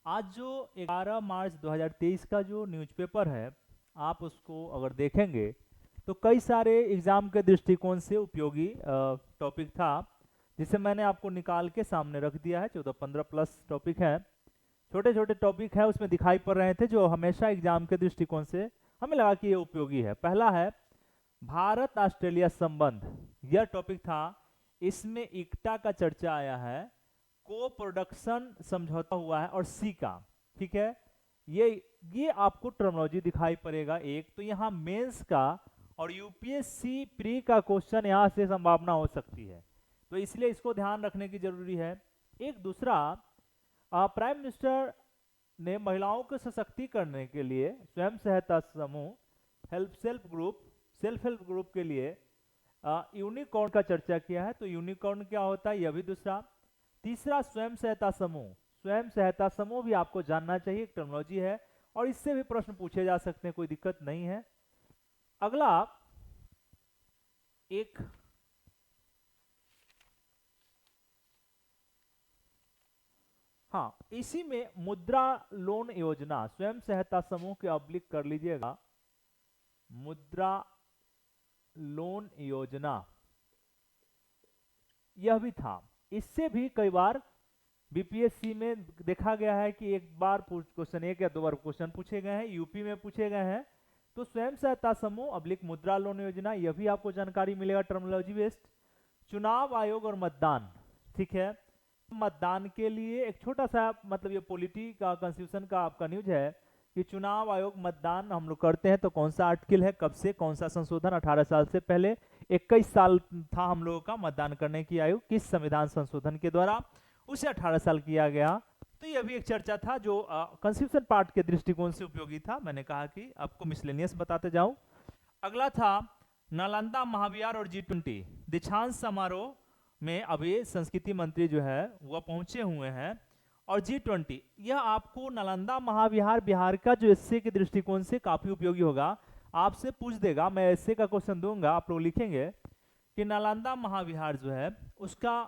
आज जो 11 मार्च 2023 का जो न्यूज़पेपर है, आप उसको अगर देखेंगे तो कई सारे एग्जाम के दृष्टिकोण से उपयोगी टॉपिक था, जिसे मैंने आपको निकाल के सामने रख दिया है। 14-15 प्लस टॉपिक है, छोटे छोटे टॉपिक है, उसमें दिखाई पड़ रहे थे जो हमेशा एग्जाम के दृष्टिकोण से हमें लगा कि ये उपयोगी है। पहला है भारत ऑस्ट्रेलिया संबंध, यह टॉपिक था। इसमें इक्टा का चर्चा आया है, को प्रोडक्शन समझौता हुआ है, और सी का, ठीक है। ये आपको टर्मिनोलॉजी दिखाई पड़ेगा। एक तो यहाँ मेंस का और यूपीएससी प्री का क्वेश्चन यहाँ से संभावना हो सकती है, तो इसलिए इसको ध्यान रखने की जरूरी है। एक दूसरा, प्राइम मिनिस्टर ने महिलाओं को सशक्तिकरण करने के लिए स्वयं सहायता समूह, सेल्फ हेल्प ग्रुप के लिए यूनिकॉर्न का चर्चा किया है। तो यूनिकॉर्न क्या होता है, यह भी दूसरा। तीसरा, स्वयं सहायता समूह भी आपको जानना चाहिए, एक टर्मिनोलॉजी है, और इससे भी प्रश्न पूछे जा सकते हैं, कोई दिक्कत नहीं है। अगला एक हाँ, इसी में मुद्रा लोन योजना, स्वयं सहायता समूह के ऑब्लिक कर लीजिएगा, मुद्रा लोन योजना, यह भी था। इससे भी कई बार बीपीएससी में देखा गया है कि एक बार क्वेश्चन, एक या दो बार क्वेश्चन पूछे गए हैं, यूपी में पूछे गए हैं। तो स्वयं सहायता समूह ऑब्लिक मुद्रा लोन योजना, यह भी आपको जानकारी मिलेगा टर्मिनोलॉजी बेस्ड। चुनाव आयोग और मतदान, ठीक है। मतदान के लिए एक छोटा सा, मतलब ये पॉलिटी का कॉन्स्टिट्यूशन का आपका न्यूज है कि चुनाव आयोग मतदान हम लोग करते हैं तो कौन सा आर्टिकल है, कब से, कौन सा संशोधन, 18 साल से पहले 21 साल था हम लोगों का मतदान करने की आयु, किस संविधान संशोधन के द्वारा उसे 18 साल किया गया। तो यह भी एक चर्चा था जो कॉन्स्टिट्यूशन पार्ट के दृष्टिकोण से उपयोगी था। मैंने कहा कि आपको मिसलेनियस बताते जाऊं। अगला था नालंदा महाविहार और G20 दीक्षांत समारोह में अभी संस्कृति मंत्री जो है वह पहुंचे हुए हैं, और G20, यह आपको नालंदा महाविहार बिहार का जो एसए के दृष्टिकोण से काफी उपयोगी होगा। आपसे पूछ देगा, मैं एसए का क्वेश्चन दूंगा, आप लोग लिखेंगे कि नालंदा महाविहार जो है उसका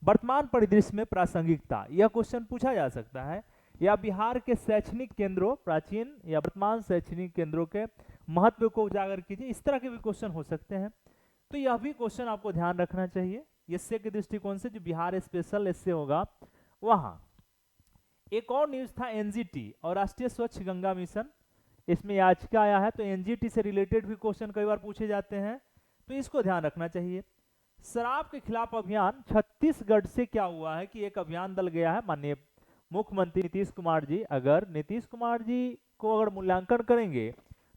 वर्तमान परिदृश्य में प्रासंगिकता, यह क्वेश्चन पूछा जा सकता है। या बिहार के शैक्षणिक केंद्रों, प्राचीन या वर्तमान शैक्षणिक केंद्रों के महत्व को उजागर कीजिए, इस तरह के भी क्वेश्चन हो सकते हैं। तो यह भी क्वेश्चन आपको ध्यान रखना चाहिए एसए के दृष्टिकोण से, जो बिहार स्पेशल एसए होगा वहां। एक और न्यूज था एनजीटी और राष्ट्रीय स्वच्छ गंगा मिशन, इसमें याचिका आया है, तो एनजीटी से रिलेटेड भी क्वेश्चन कई बार पूछे जाते हैं, तो इसको ध्यान रखना चाहिए। शराब के खिलाफ अभियान, छत्तीसगढ़ से क्या हुआ है कि एक अभियान दल गया है, माननीय मुख्यमंत्री नीतीश कुमार जी, अगर नीतीश कुमार जी को अगर मूल्यांकन करेंगे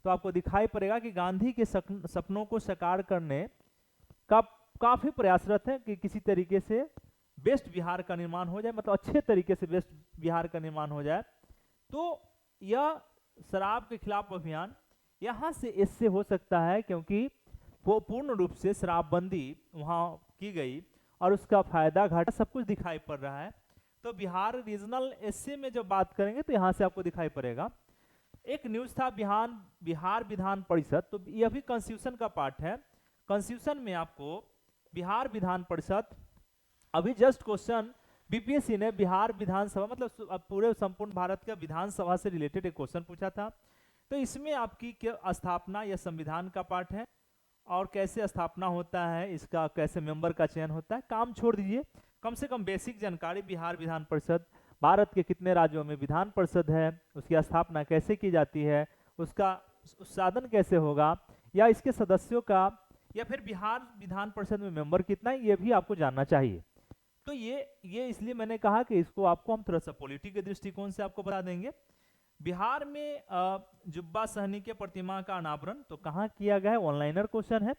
तो आपको दिखाई पड़ेगा कि गांधी के सपनों को साकार करने का काफी प्रयासरत है कि किसी तरीके से बेस्ट बिहार का निर्माण हो जाए, मतलब अच्छे तरीके से बेस्ट बिहार का निर्माण हो जाए। तो यह शराब के खिलाफ अभियान यहां से इससे हो सकता है, क्योंकि वो पूर्ण रूप से शराबबंदी वहां की गई और उसका फायदा घाटा सब कुछ दिखाई पड़ रहा है। तो बिहार रीजनल एसए में जब बात करेंगे तो यहां से आपको दिखाई पड़ेगा। एक न्यूज था बिहार विधान परिषद, तो यह भी कॉन्स्टिट्यूशन का पार्ट है। कॉन्स्टिट्यूशन में आपको बिहार विधान परिषद, अभी जस्ट क्वेश्चन बीपीएससी ने बिहार विधानसभा, मतलब पूरे संपूर्ण भारत का विधानसभा से रिलेटेड एक क्वेश्चन पूछा था। तो इसमें आपकी स्थापना या संविधान का पार्ट है, और कैसे स्थापना होता है, इसका कैसे मेंबर का चयन होता है, काम छोड़ दीजिए, कम से कम बेसिक जानकारी, बिहार विधान परिषद, भारत के कितने राज्यों में विधान परिषद है, उसकी स्थापना कैसे की जाती है, उसका साधन कैसे होगा, या इसके सदस्यों का, या फिर बिहार विधान परिषद में मेंबर कितना है, ये भी आपको जानना चाहिए। तो ये इसलिए मैंने कहा कि इसको आपको हम थोड़ा सा पॉलिटी के दृष्टिकोण से आपको बता देंगे। बिहार में जुब्बा सहनी के प्रतिमा का अनावरण तो कहाँ किया गया है, ऑनलाइनर क्वेश्चन है,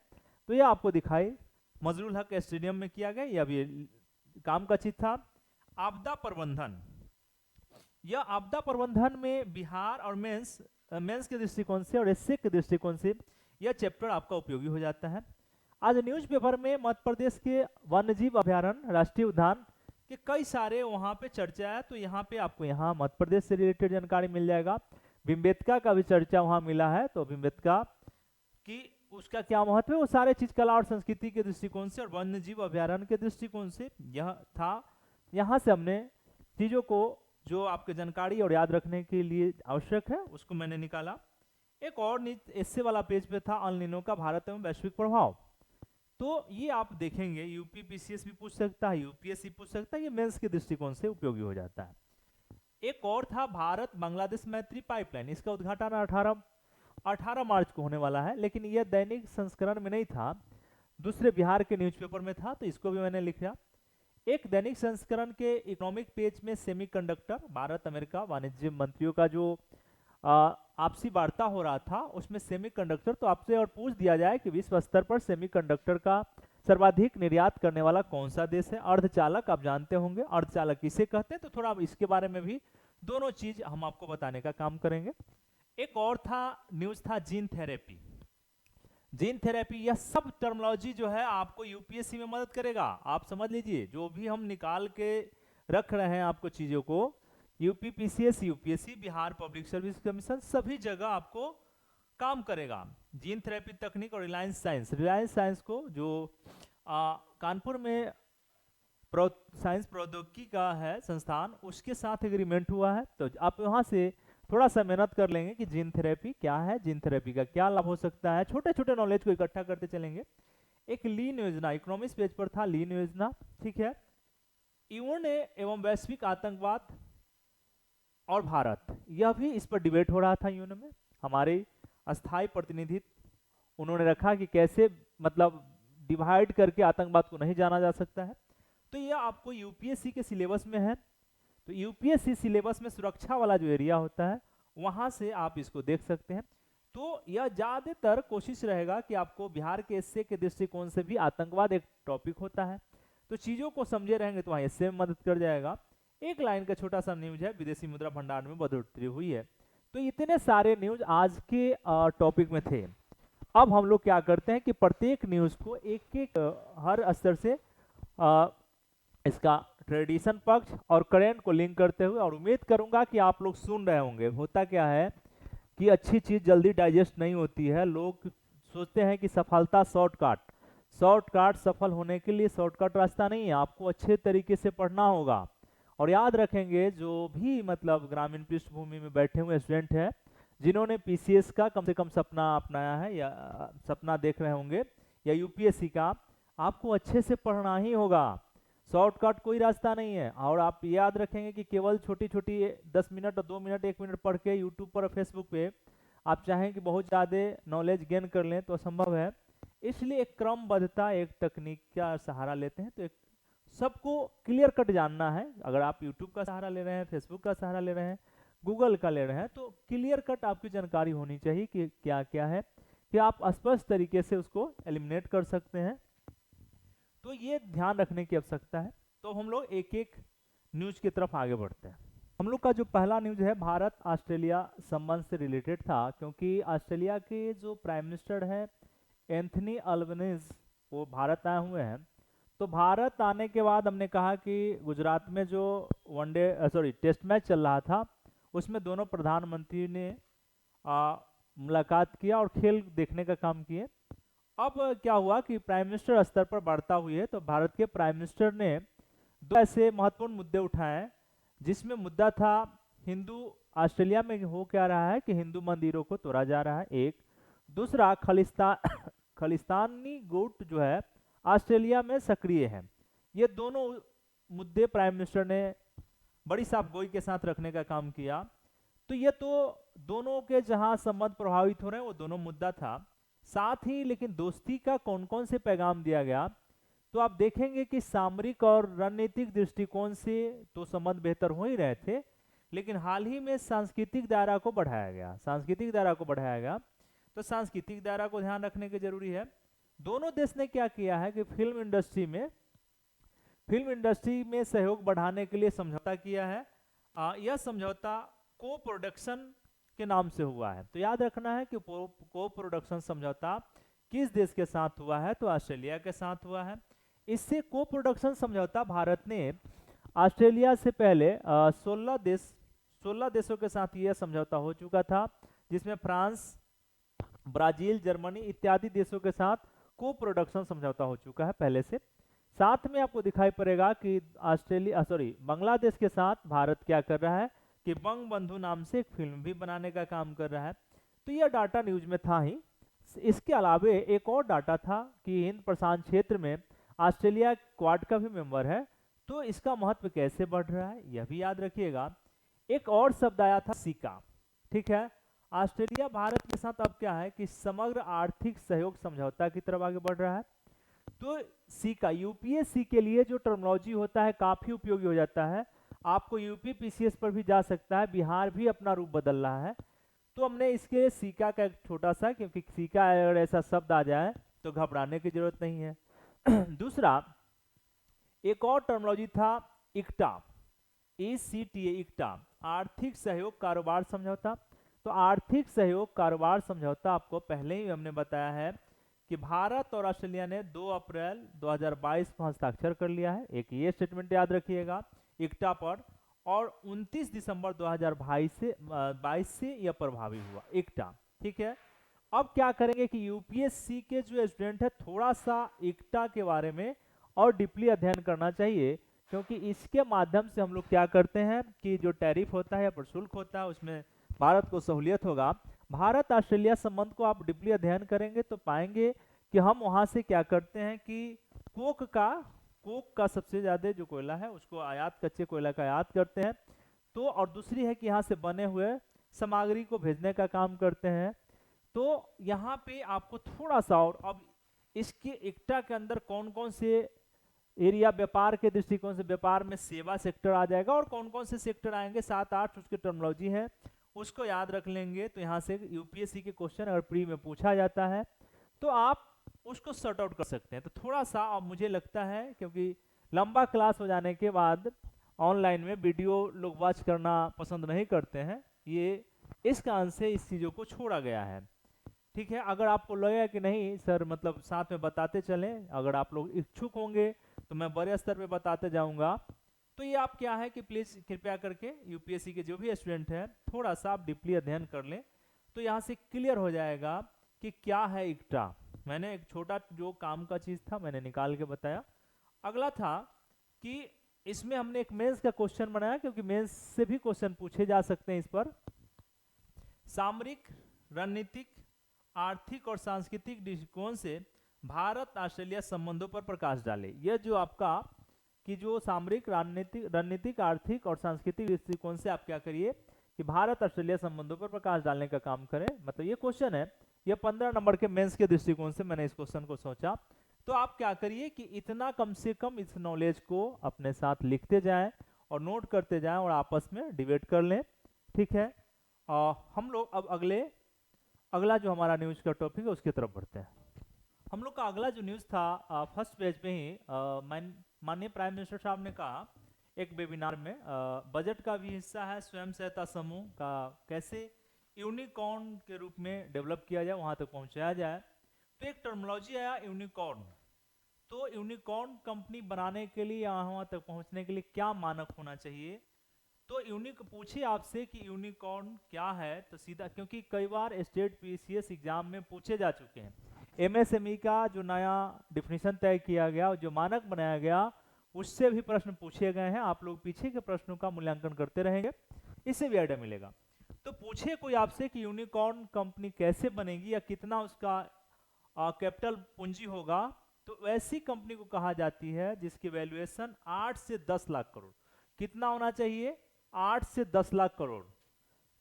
तो ये आपको दिखाई मजरूल हक स्टेडियम में किया गया, यह भी काम का चीज था। आपदा प्रबंधन, यह आपदा प्रबंधन में बिहार और मेंस के दृष्टिकोण से और एसए के दृष्टिकोण से यह चैप्टर आपका उपयोगी हो जाता है। आज न्यूज़पेपर में मध्य प्रदेश के वन्यजीव अभ्यारण्य, राष्ट्रीय उद्यान के कई सारे वहां पे चर्चा है, तो यहाँ पे आपको यहाँ मध्य प्रदेश से रिलेटेड जानकारी मिल जाएगा। भीमबेटका का भी चर्चा वहां मिला है, तो भीमबेटका की उसका क्या महत्व है, वो सारे चीज कला और संस्कृति के दृष्टिकोण से और वन्य जीव अभ्यारण्य के दृष्टिकोण से यह था। यहाँ से हमने चीजों को जो आपके जानकारी और याद रखने के लिए आवश्यक है उसको मैंने निकाला। एक और इससे वाला पेज पे था अल नीनो का भारत एवं वैश्विक प्रभाव। तो ये आप देखेंगे यूपी पीसीएस भी पूछ सकता है, यूपीएससी पूछ सकता है, ये मेंस के दृष्टिकोण से उपयोगी हो जाता है। एक और था भारत बांग्लादेश मैत्री पाइपलाइन, इसका उद्घाटन 18 मार्च को होने वाला है, लेकिन यह दैनिक संस्करण में नहीं था, दूसरे बिहार के न्यूज़पेपर में था, तो इसको भी मैंने लिखा। एक दैनिक संस्करण के इकोनॉमिक पेज में सेमीकंडक्टर, भारत अमेरिका वाणिज्य मंत्रियों का जो आपसी वार्ता हो रहा था उसमें सेमीकंडक्टर, तो आपसे और पूछ दिया जाए कि विश्व स्तर पर सेमीकंडक्टर का सर्वाधिक निर्यात करने वाला कौन सा देश है। अर्धचालक आप जानते होंगे, अर्धचालक किसे कहते हैं, तो थोड़ा इसके बारे में भी दोनों चीज हम आपको बताने का काम करेंगे। एक और था न्यूज था जीन थेरेपी। जीन थेरेपी, यह सब टर्मिनोलॉजी जो है आपको यूपीएससी में मदद करेगा। आप समझ लीजिए जो भी हम निकाल के रख रहे हैं आपको चीजों को, UP PCS, UPSC, Bihar public service commission, सभी जगह आपको काम करेगा। जीन थेरेपी तकनीक और रिलायंस साइंस को जो कानपुर में साइंस प्रौद्योगिकी का है संस्थान, उसके साथ एग्रीमेंट हुआ है। तो आप वहां से थोड़ा सा मेहनत कर लेंगे कि जीन थेरेपी क्या है, जीन थेरेपी का क्या लाभ हो सकता है, छोटे छोटे नॉलेज को इकट्ठा करते चलेंगे। एक लीन योजना, इकोनॉमिक्स पेज पर था लीन योजना, ठीक है। यूएन एवं वैश्विक आतंकवाद और भारत, यह भी इस पर डिबेट हो रहा था यूएन में। हमारे अस्थायी प्रतिनिधित्व उन्होंने रखा कि कैसे मतलब डिवाइड करके आतंकवाद को नहीं जाना जा सकता है। तो यह आपको यूपीएससी के सिलेबस में है। तो यूपीएससी सिलेबस में सुरक्षा वाला जो एरिया होता है वहां से आप इसको देख सकते हैं। तो यह ज्यादातर कोशिश रहेगा कि आपको बिहार के एसए के दृष्टिकोण से भी आतंकवाद एक टॉपिक होता है, तो चीजों को समझे रहेंगे तो वहां एसए में मदद कर जाएगा। एक लाइन का छोटा सा न्यूज है, विदेशी मुद्रा भंडार में बढ़ोतरी हुई है। तो इतने सारे न्यूज आज के टॉपिक में थे। अब हम लोग क्या करते हैं कि प्रत्येक न्यूज को एक एक हर स्तर से इसका ट्रेडिशन पक्ष और करेंट को लिंक करते हुए, और उम्मीद करूंगा कि आप लोग सुन रहे होंगे। होता क्या है कि अच्छी चीज जल्दी डाइजेस्ट नहीं होती है, लोग सोचते हैं कि सफलता शॉर्टकट सफल होने के लिए शॉर्टकट रास्ता नहीं है, आपको अच्छे तरीके से पढ़ना होगा। और याद रखेंगे जो भी मतलब ग्रामीण पृष्ठभूमि में बैठे हुए स्टूडेंट हैं जिन्होंने पीसीएस का कम से कम सपना अपनाया है या सपना देख रहे होंगे, या यूपीएससी का, आपको अच्छे से पढ़ना ही होगा, शॉर्टकट कोई रास्ता नहीं है। और आप याद रखेंगे कि केवल छोटी छोटी 10 मिनट और 2 मिनट 1 मिनट पढ़ के यूट्यूब पर और फेसबुक पे आप चाहें कि बहुत ज़्यादा नॉलेज गेन कर लें तो असंभव है। इसलिए एक क्रमबद्धता, एक तकनीक का सहारा लेते हैं। तो एक सबको क्लियर कट जानना है। अगर आप यूट्यूब का सहारा ले रहे हैं, फेसबुक का सहारा ले रहे हैं, गूगल का ले रहे हैं, तो क्लियर कट आपकी जानकारी होनी चाहिए कि क्या क्या है, कि आप स्पष्ट तरीके से उसको एलिमिनेट कर सकते हैं। तो ये ध्यान रखने की आवश्यकता है। तो हम लोग एक एक न्यूज की तरफ आगे बढ़ते हैं। हम लोग का जो पहला न्यूज है भारत ऑस्ट्रेलिया संबंध से रिलेटेड था, क्योंकि ऑस्ट्रेलिया के जो प्राइम मिनिस्टर है एंथनी अल्बनीज, वो भारत आए हुए हैं। तो भारत आने के बाद हमने कहा कि गुजरात में जो टेस्ट मैच चल रहा था उसमें दोनों प्रधानमंत्री ने मुलाकात किया और खेल देखने का काम किए। अब क्या हुआ कि प्राइम मिनिस्टर स्तर पर वार्ता हुई है, तो भारत के प्राइम मिनिस्टर ने दो ऐसे महत्वपूर्ण मुद्दे उठाए, जिसमें मुद्दा था हिंदू, ऑस्ट्रेलिया में हो क्या रहा है कि हिंदू मंदिरों को तोड़ा जा रहा है, एक दूसरा खालिस्तानी गुट जो है ऑस्ट्रेलिया में सक्रिय है। ये दोनों मुद्दे प्राइम मिनिस्टर ने बड़ी साफ गोई के साथ रखने का काम किया। तो ये तो दोनों के जहां संबंध प्रभावित हो रहे हैं वो दोनों मुद्दा था, साथ ही लेकिन दोस्ती का कौन कौन से पैगाम दिया गया। तो आप देखेंगे कि सामरिक और रणनीतिक दृष्टिकोण से तो संबंध बेहतर हो ही रहे थे, लेकिन हाल ही में सांस्कृतिक दायरा को बढ़ाया गया। तो सांस्कृतिक दायरा को ध्यान रखने की जरूरी है। दोनों देश ने क्या किया है कि फिल्म इंडस्ट्री में सहयोग बढ़ाने के लिए समझौता किया है। यह समझौता को प्रोडक्शन के नाम से हुआ है। तो याद रखना है कि को प्रोडक्शन समझौता किस देश के साथ हुआ है, तो ऑस्ट्रेलिया के साथ हुआ है। इससे को प्रोडक्शन समझौता भारत ने ऑस्ट्रेलिया से पहले 16 देशों के साथ यह समझौता हो चुका था, जिसमें फ्रांस, ब्राजील, जर्मनी इत्यादि देशों के साथ को प्रोडक्शन समझौता हो चुका है पहले से। साथ में आपको दिखाई पड़ेगा कि बांग्लादेश के साथ भारत क्या कर रहा है कि बंगबंधु नाम से एक फिल्म भी बनाने का काम कर रहा है। तो यह डाटा न्यूज में था ही। इसके अलावे एक और डाटा था कि हिंद प्रशांत क्षेत्र में ऑस्ट्रेलिया क्वाड का भी मेंबर है, तो इसका महत्व कैसे बढ़ रहा है यह भी याद रखिएगा। एक और शब्द आया था सिका, ठीक है। ऑस्ट्रेलिया भारत के साथ अब क्या है कि समग्र आर्थिक सहयोग समझौता की तरफ आगे बढ़ रहा है। तो सिका यूपीएससी के लिए जो टर्मिनोलॉजी होता है काफी उपयोगी हो जाता है। आपको यूपी पीसीएस पर भी जा सकता है, बिहार भी अपना रूप बदल रहा है। तो हमने इसके सिका का एक छोटा सा, क्योंकि सिका अगर ऐसा शब्द आ जाए तो घबराने की जरूरत नहीं है। दूसरा एक और टर्मिनोलॉजी था इक्टा, ECTA इक्टा, आर्थिक सहयोग कारोबार समझौता। तो आर्थिक सहयोग कारोबार समझौता आपको पहले ही हमने बताया है कि भारत और ऑस्ट्रेलिया ने 2 अप्रैल 2022 को हस्ताक्षर कर लिया है। एक ये स्टेटमेंट याद रखिएगा इक्टा पर, और 29 दिसंबर 2022 से यह प्रभावी हुआ इक्टा, ठीक है। अब क्या करेंगे कि यूपीएससी के जो स्टूडेंट है थोड़ा सा इक्टा के बारे में और डीपली अध्ययन करना चाहिए, क्योंकि इसके माध्यम से हम लोग क्या करते हैं कि जो टैरिफ होता है या प्रशुल्क होता है उसमें भारत को सहूलियत होगा। भारत ऑस्ट्रेलिया संबंध को आप डीपली अध्ययन करेंगे तो पाएंगे कि हम वहां से क्या करते हैं कि कोक का सबसे ज्यादा जो कोयला है उसको आयात, कच्चे कोयला का आयात करते हैं। तो और दूसरी है कि यहाँ से बने हुए सामग्री को भेजने का काम करते हैं। तो यहाँ पे आपको थोड़ा सा, और अब इसके इक्टा के अंदर कौन कौन से एरिया व्यापार के दृष्टिकोण से, व्यापार में सेवा सेक्टर आ जाएगा और कौन कौन से सेक्टर आएंगे, 7-8 उसकी टर्मिनोलॉजी है, उसको याद रख लेंगे। तो यहाँ से यूपीएससी के क्वेश्चन अगर प्री में पूछा जाता है तो आप उसको सॉर्ट आउट कर सकते हैं। तो थोड़ा सा अब मुझे लगता है क्योंकि लंबा क्लास हो जाने के बाद ऑनलाइन में वीडियो लोग वॉच करना पसंद नहीं करते हैं, ये इस कारण से इस चीज़ों को छोड़ा गया है, ठीक है। अगर आपको लगेगा कि नहीं सर मतलब साथ में बताते चलें, अगर आप लोग इच्छुक होंगे तो मैं बड़े स्तर पे बताते जाऊंगा। तो ये आप क्या है कि प्लीज़ कृपया करके यूपीएससी के जो भी स्टूडेंट हैं थोड़ा सा आप डीपली अध्ययन कर लें, तो यहाँ से क्लियर हो जाएगा कि क्या है इक्टा। मैंने एक छोटा जो काम का चीज़ था मैंने निकाल के बताया। अगला था कि इसमें हमने एक मेंस का क्वेश्चन बनाया, क्योंकि मेंस से भी क्वेश्चन पूछे जा सकते हैं इस पर। सामरिक, रणनीतिक, आर्थिक और सांस्कृतिक दृष्टिकोण से भारत ऑस्ट्रेलिया संबंधों पर प्रकाश डाले। यह जो आपका कि जो सामरिक, रणनीतिक, आर्थिक और सांस्कृतिक दृष्टिकोण से आप क्या करिए कि भारत ऑस्ट्रेलिया संबंधों पर प्रकाश डालने का काम करें। मतलब ये क्वेश्चन है, ये 15 नंबर के मेंस के दृष्टिकोण से मैंने इस क्वेश्चन को सोचा। तो आप क्या करिए कि इतना कम से कम इस नॉलेज को अपने साथ लिखते जाएं और नोट करते जाएं और आपस में डिबेट कर लें, ठीक है। हम लोग अब अगला जो हमारा न्यूज का टॉपिक है उसकी तरफ बढ़ते हैं। हम लोग का अगला जो न्यूज़ था फर्स्ट पेज पे ही माननीय प्राइम मिनिस्टर साहब ने कहा एक वेबिनार में, बजट का भी हिस्सा है स्वयं सहायता समूह का कैसे यूनिकॉर्न के रूप में डेवलप किया जाए, वहां तक पहुंचाया जाए। तो एक टर्मिनोलॉजी आया यूनिकॉर्न। तो यूनिकॉर्न कंपनी बनाने के लिए वहां तक पहुंचने के लिए क्या मानक होना चाहिए। तो यूनिक पूछे आपसे कि यूनिकॉर्न क्या है, तो सीधा, क्योंकि कई बार स्टेट पीसीएस एग्जाम में पूछे जा चुके हैं। एमएसएमई का जो नया डिफिनीशन तय किया गया, जो मानक बनाया गया, उससे भी प्रश्न पूछे गए हैं। आप लोग पीछे के प्रश्नों का मूल्यांकन करते रहेंगे, इससे भी आइडिया मिलेगा। तो पूछे कोई आपसे कि यूनिकॉर्न कंपनी कैसे बनेगी या कितना उसका कैपिटल पूंजी होगा, तो ऐसी कंपनी को कहा जाती है जिसकी वैल्यूएशन 8 से 10 लाख करोड़। कितना होना चाहिए? 8 से 10 लाख करोड़।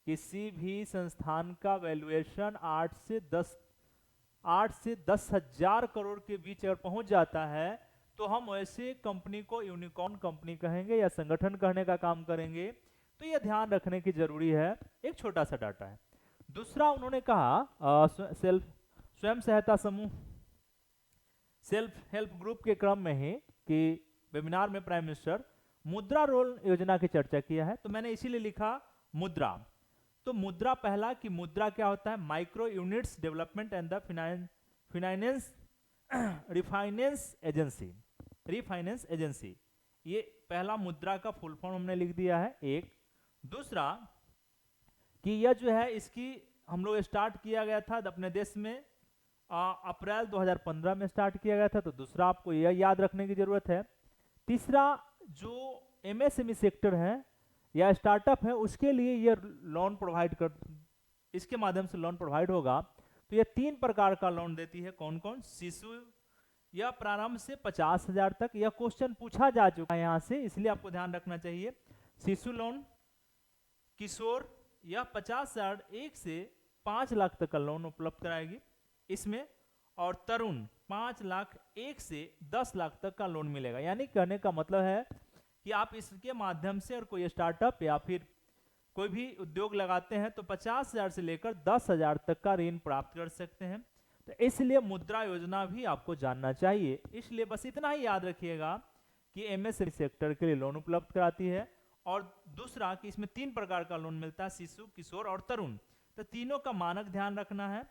किसी भी संस्थान का वैल्यूएशन 8 से 10,000 करोड़ के बीच अगर पहुंच जाता है तो हम ऐसे कंपनी को यूनिकॉर्न कंपनी कहेंगे या संगठन कहने का काम करेंगे। तो यह ध्यान रखने की जरूरी है। एक छोटा सा डाटा है। दूसरा उन्होंने कहा स्वयं सहायता समूह, सेल्फ हेल्प ग्रुप के क्रम में ही कि वेबिनार में प्राइम मिनिस्टर मुद्रा लोन योजना की चर्चा किया है। तो मैंने इसीलिए लिखा मुद्रा। तो मुद्रा, पहला कि मुद्रा क्या होता है, micro units development and the refinance agency, ये पहला मुद्रा का फुल फॉर्म हमने लिख दिया है। एक दूसरा कि यह जो है इसकी हम लोग स्टार्ट किया गया था अपने देश में अप्रैल 2015 में स्टार्ट किया गया था, तो दूसरा आपको यह याद रखने की जरूरत है। तीसरा, जो एमएसएमई सेक्टर है या स्टार्टअप है, उसके लिए ये लोन प्रोवाइड कर, इसके माध्यम से लोन प्रोवाइड होगा। तो ये 3 प्रकार का लोन देती है। कौन कौन? शिशु या प्रारंभ से 50,000 तक। यह क्वेश्चन पूछा जा चुका है यहाँ से, इसलिए आपको ध्यान रखना चाहिए। शिशु लोन, किशोर या 50,000 1 से 5 लाख तक का लोन उपलब्ध कराएगी इसमें, और तरुण 5 लाख 1 से 10 लाख तक का लोन मिलेगा। यानी कहने का मतलब है कि आप इसके माध्यम से और कोई स्टार्टअप या फिर कोई भी उद्योग लगाते हैं तो 50,000 से लेकर 10,000 तक का ऋण प्राप्त कर सकते हैं। तो इसलिए मुद्रा योजना भी आपको जानना चाहिए। इसलिए बस इतना ही याद रखिएगा कि एमएसएमई सेक्टर के लिए लोन उपलब्ध कराती है, और दूसरा कि इसमें 3 प्रकार का लोन मिलता है, शिशु, किशोर और तरुण। तो तीनों का मानक ध्यान रखना है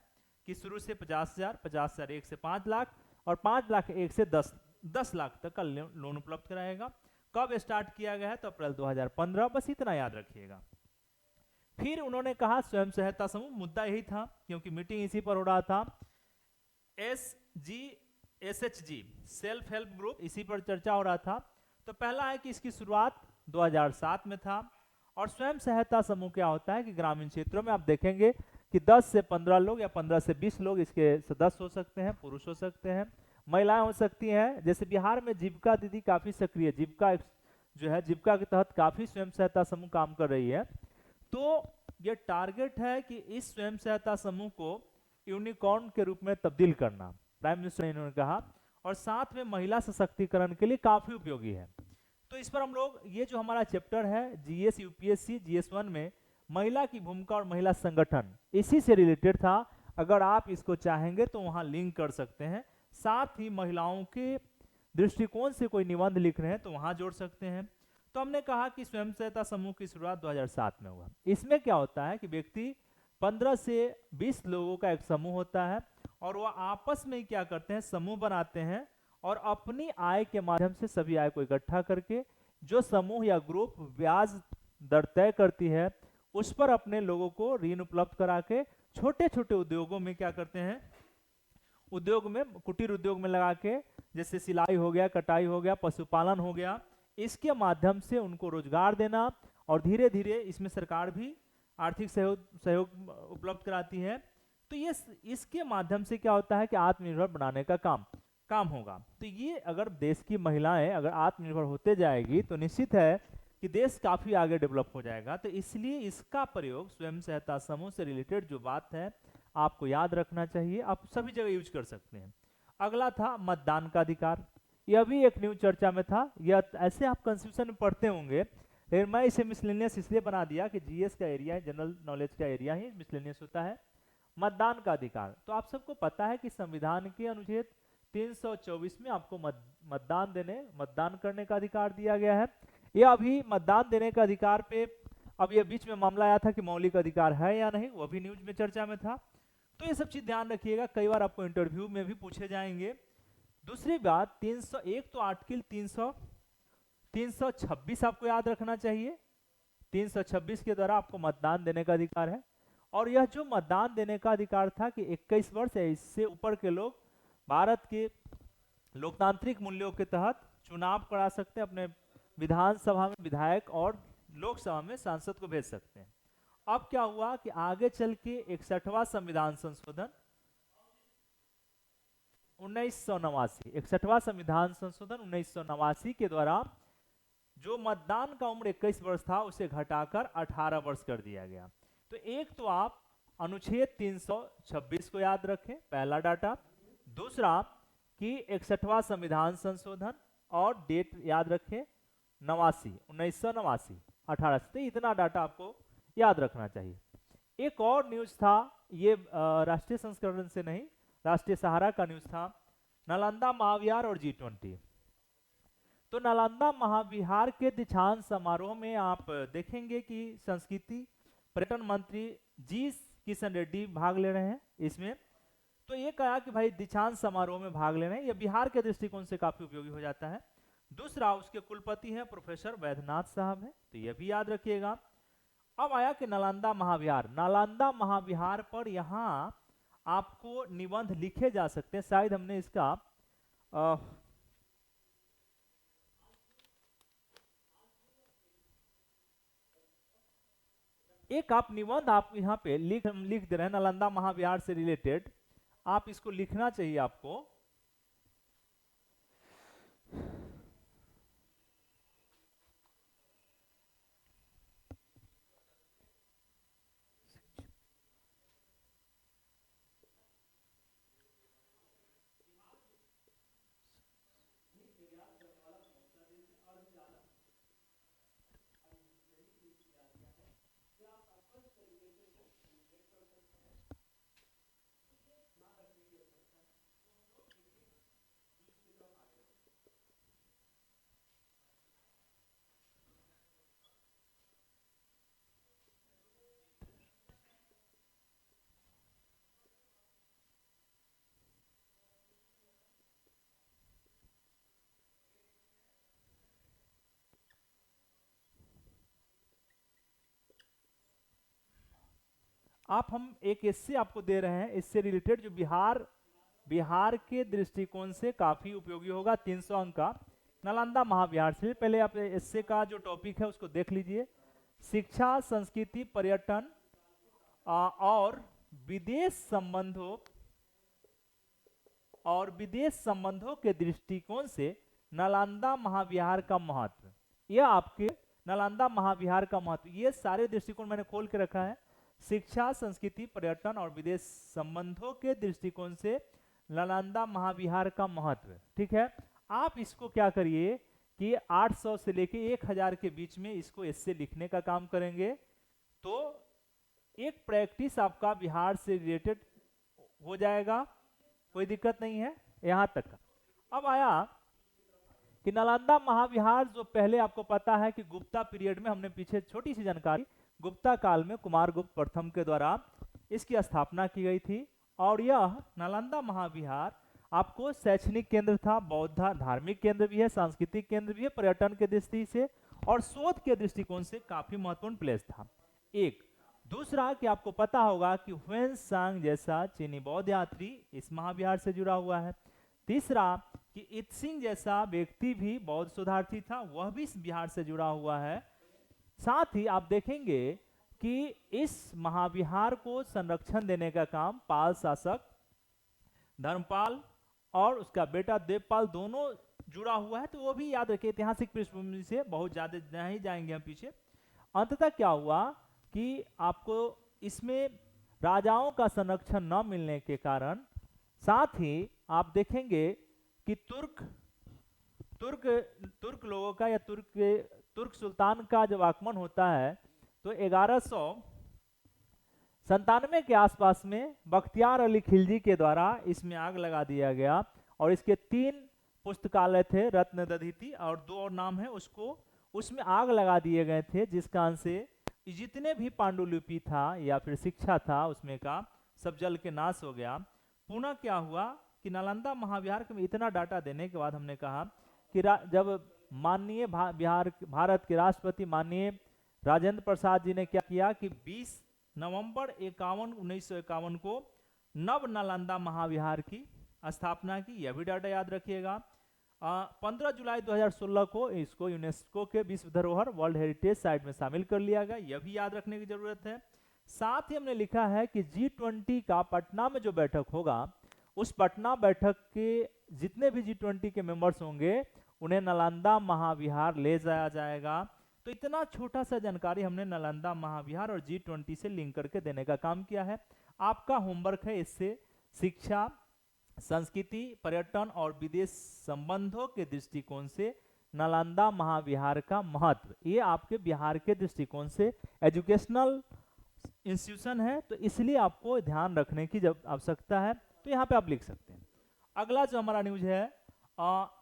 कि शुरू से 50,000, 50,000 1 से 5 लाख और 5 लाख 1 से 10 लाख तक का लोन उपलब्ध कराएगा। कब स्टार्ट किया गया है? तो अप्रैल 2015। बस इतना याद रखिएगा। फिर उन्होंने कहा स्वयं सहायता समूह, मुद्दा यही था क्योंकि मीटिंग इसी पर हो रहा था। SHG सेल्फ हेल्प ग्रुप, इसी पर चर्चा हो रहा था। तो पहला है कि इसकी शुरुआत 2007 में था। और स्वयं सहायता समूह क्या होता है कि ग्रामीण क्षेत्रों में आप देखेंगे कि 10 से 15 लोग या 15 से 20 लोग इसके सदस्य हो सकते हैं, पुरुष हो सकते हैं, महिलाएं हो सकती हैं। जैसे बिहार में जीविका दीदी काफी सक्रिय, जीविका जो है, जीविका के तहत काफी स्वयं सहायता समूह काम कर रही है। तो ये टारगेट है कि इस स्वयं सहायता समूह को यूनिकॉर्न के रूप में तब्दील करना, प्राइम मिनिस्टर ने इन्होंने कहा, और साथ में महिला सशक्तिकरण के लिए काफी उपयोगी है। तो इस पर हम लोग, ये जो हमारा चैप्टर है जीएस यूपीएससी GS1 में महिला की भूमिका और महिला संगठन, इसी से रिलेटेड था। अगर आप इसको चाहेंगे तो वहां लिंक कर सकते हैं। साथ ही महिलाओं के दृष्टिकोण से कोई निबंध लिख रहे हैं तो वहां जोड़ सकते हैं। तो हमने कहा कि स्वयं सहायता समूह की शुरुआत 2007 में हुआ। इसमें क्या होता है कि व्यक्ति 15 से 20 लोगों का एक समूह होता है, और वह आपस में क्या करते हैं, समूह बनाते हैं, और अपनी आय के माध्यम से सभी आय को इकट्ठा करके जो समूह या ग्रुप ब्याज दर तय करती है उस पर अपने लोगों को ऋण उपलब्ध करा के छोटे छोटे उद्योगों में क्या करते हैं, उद्योग में, कुटीर उद्योग में लगा के, जैसे सिलाई हो गया, कटाई हो गया, पशुपालन हो गया, इसके माध्यम से उनको रोजगार देना। और धीरे धीरे इसमें सरकार भी आर्थिक सहयोग उपलब्ध कराती है। तो ये इसके माध्यम से क्या होता है कि आत्मनिर्भर बनाने का काम होगा। तो ये अगर देश की महिलाएं अगर आत्मनिर्भर होते जाएगी तो निश्चित है कि देश काफी आगे डेवलप हो जाएगा। तो इसलिए इसका प्रयोग स्वयं सहायता समूह से रिलेटेड जो बात है आपको याद रखना चाहिए, आप सभी जगह यूज कर सकते हैं। अगला था मतदान का अधिकार। यह भी एक न्यू चर्चा में था। यह ऐसे आप कंफ्यूजन में पढ़ते होंगे, लेकिन मैं इसे मिसलेनियस इसलिए बना दिया कि जीएस का एरिया है, जनरल नॉलेज का एरिया ही मिसलेनियस होता है। मतदान का अधिकार, तो आप सबको पता है कि संविधान के अनुच्छेद 324 में आपको मतदान करने का अधिकार दिया गया है। यह अभी मतदान देने का अधिकार पे अब यह बीच में मामला आया था कि मौलिक अधिकार है या नहीं, वो भी न्यूज में चर्चा में था। तो ये सब चीज ध्यान रखिएगा, कई बार आपको इंटरव्यू में भी पूछे जाएंगे। दूसरी बात 301 तो आर्टिकल 326 आपको याद रखना चाहिए। 326 के द्वारा आपको मतदान देने का अधिकार है। और यह जो मतदान देने का अधिकार था कि 21 वर्ष या इससे ऊपर के लोग भारत के लोकतांत्रिक मूल्यों के तहत चुनाव करा सकते हैं, अपने विधानसभा में विधायक और लोकसभा में सांसद को भेज सकते हैं। अब क्या हुआ कि आगे चल के 61वां संविधान संशोधन 61वां संविधान संशोधन 1989 के द्वारा जो मतदान का उम्र 21 वर्ष था उसे घटाकर 18 वर्ष कर दिया गया। तो एक तो आप अनुच्छेद 326 को याद रखें, पहला डाटा। दूसरा कि 61वां संविधान संशोधन और डेट याद रखें 1989 18 से, इतना डाटा आपको याद रखना चाहिए। एक और न्यूज था, ये राष्ट्रीय संस्करण से नहीं, राष्ट्रीय सहारा का न्यूज था, नालंदा महाविहार और G20। तो नालंदा महाविहार के दीक्षांत समारोह में आप देखेंगे कि संस्कृति पर्यटन मंत्री जी किशन रेड्डी भाग ले रहे हैं इसमें। तो ये कहा कि भाई दीक्षांत समारोह में भाग ले रहे हैं, ये बिहार के दृष्टिकोण से काफी उपयोगी हो जाता है। दूसरा, उसके कुलपति हैं प्रोफेसर वैद्यनाथ साहब हैं, तो ये भी याद रखिएगा। अब आया कि नालंदा महाविहार पर यहाँ आपको निबंध लिखे जा सकते हैं। शायद हमने इसका एक आप निबंध आप यहाँ पे लिख दे रहे हैं नालंदा महाविहार से रिलेटेड, आप इसको लिखना चाहिए आपको। आप हम एक एस्से आपको दे रहे हैं, इससे रिलेटेड जो बिहार के दृष्टिकोण से काफी उपयोगी होगा। 300 अंक का नालंदा महाविहार से। पहले आप एस्से का जो टॉपिक है उसको देख लीजिए। शिक्षा, संस्कृति, पर्यटन और विदेश संबंधों के दृष्टिकोण से नालंदा महाविहार का महत्व। यह आपके नालंदा महाविहार का महत्व, ये सारे दृष्टिकोण मैंने खोल के रखा है। शिक्षा, संस्कृति, पर्यटन और विदेश संबंधों के दृष्टिकोण से नालंदा महाविहार का महत्व। ठीक है, आप इसको क्या करिए कि 800 से लेके 1000 के बीच में इसको एस्से लिखने का काम करेंगे, तो एक प्रैक्टिस आपका बिहार से रिलेटेड हो जाएगा, कोई दिक्कत नहीं है यहां तक। अब आया कि नालंदा महाविहार, जो पहले आपको पता है कि गुप्ता पीरियड में, हमने पीछे छोटी सी जानकारी, गुप्ता काल में कुमारगुप्त प्रथम के द्वारा इसकी स्थापना की गई थी। और यह नालंदा महाविहार आपको शैक्षणिक केंद्र था, बौद्ध धार्मिक केंद्र भी है, सांस्कृतिक केंद्र भी है, पर्यटन के दृष्टि से और शोध के दृष्टिकोण से काफी महत्वपूर्ण प्लेस था। एक दूसरा कि आपको पता होगा कि ह्वेन-सांग जैसा चीनी बौद्ध यात्री इस महाविहार से जुड़ा हुआ है। तीसरा कि इत्सिंग जैसा व्यक्ति भी बौद्ध शोधार्थी था, वह भी इस बिहार से जुड़ा हुआ है। साथ ही आप देखेंगे कि इस महाविहार को संरक्षण देने का काम पाल शासक धर्मपाल और उसका बेटा देवपाल दोनों जुड़ा हुआ है, तो वो भी याद रखिए। ऐतिहासिक पृष्ठभूमि से बहुत ज्यादा नहीं जाएंगे हम पीछे। अंततः क्या हुआ कि आपको इसमें राजाओं का संरक्षण न मिलने के कारण, साथ ही आप देखेंगे कि तुर्क लोगों का या तुर्क सुल्तान का जब आगमन होता है तो 1197 के आसपास में बख्तियार अली खिलजी के द्वारा इसमें आग लगा दिया गया। और इसके 3 पुस्तकालय थे, रत्न दधीति और 2 और नाम है, उसमें आग लगा दिए गए थे, जिस कारण से जितने भी पांडुलिपि था या फिर शिक्षा था उसमें का सब जल के नाश हो गया। पुनः क्या हुआ कि नालंदा महाविहार में इतना डाटा देने के बाद हमने कहा कि जब माननीय भारत के राष्ट्रपति माननीय राजेंद्र प्रसाद जी ने क्या किया कि 20 नवंबर 1951 को नव नालंदा महाविहार की स्थापना की। यह भी डाटा याद रखिएगा। 15 जुलाई 2016 को इसको यूनेस्को के विश्व धरोहर वर्ल्ड हेरिटेज साइट में शामिल कर लिया गया, यह भी याद रखने की जरूरत है। साथ ही हमने लिखा है कि G20 का पटना में जो बैठक होगा, उस पटना बैठक के जितने भी G20 के मेंबर्स होंगे उन्हें नालंदा महाविहार ले जाया जाएगा। तो इतना छोटा सा जानकारी हमने नालंदा महाविहार और G20 से लिंक करके देने का काम किया है। आपका होमवर्क है इससे शिक्षा, संस्कृति, पर्यटन और विदेश संबंधों के दृष्टिकोण से नालंदा महाविहार का महत्व। ये आपके बिहार के दृष्टिकोण से एजुकेशनल इंस्टीट्यूशन है, तो इसलिए आपको ध्यान रखने की जब आवश्यकता है, तो यहाँ पे आप लिख सकते हैं। अगला जो हमारा न्यूज है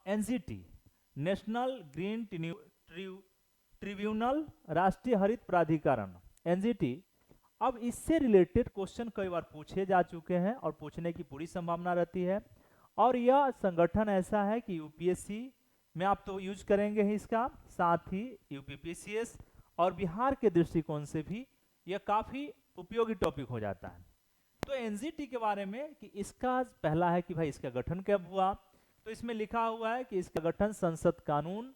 NGT, नेशनल ग्रीन ट्रिब्यूनल, राष्ट्रीय हरित प्राधिकरण NGT। अब इससे रिलेटेड क्वेश्चन कई बार पूछे जा चुके हैं और पूछने की पूरी संभावना रहती है। और यह संगठन ऐसा है कि यूपीएससी में आप तो यूज करेंगे ही इसका, साथ ही यूपीपीसीएस और बिहार के दृष्टिकोण से भी यह काफी उपयोगी टॉपिक हो जाता है। तो एनजीटी के बारे में कि इसका पहला है कि भाई इसका गठन कब हुआ, तो इसमें लिखा हुआ है कि इसका गठन संसद कानून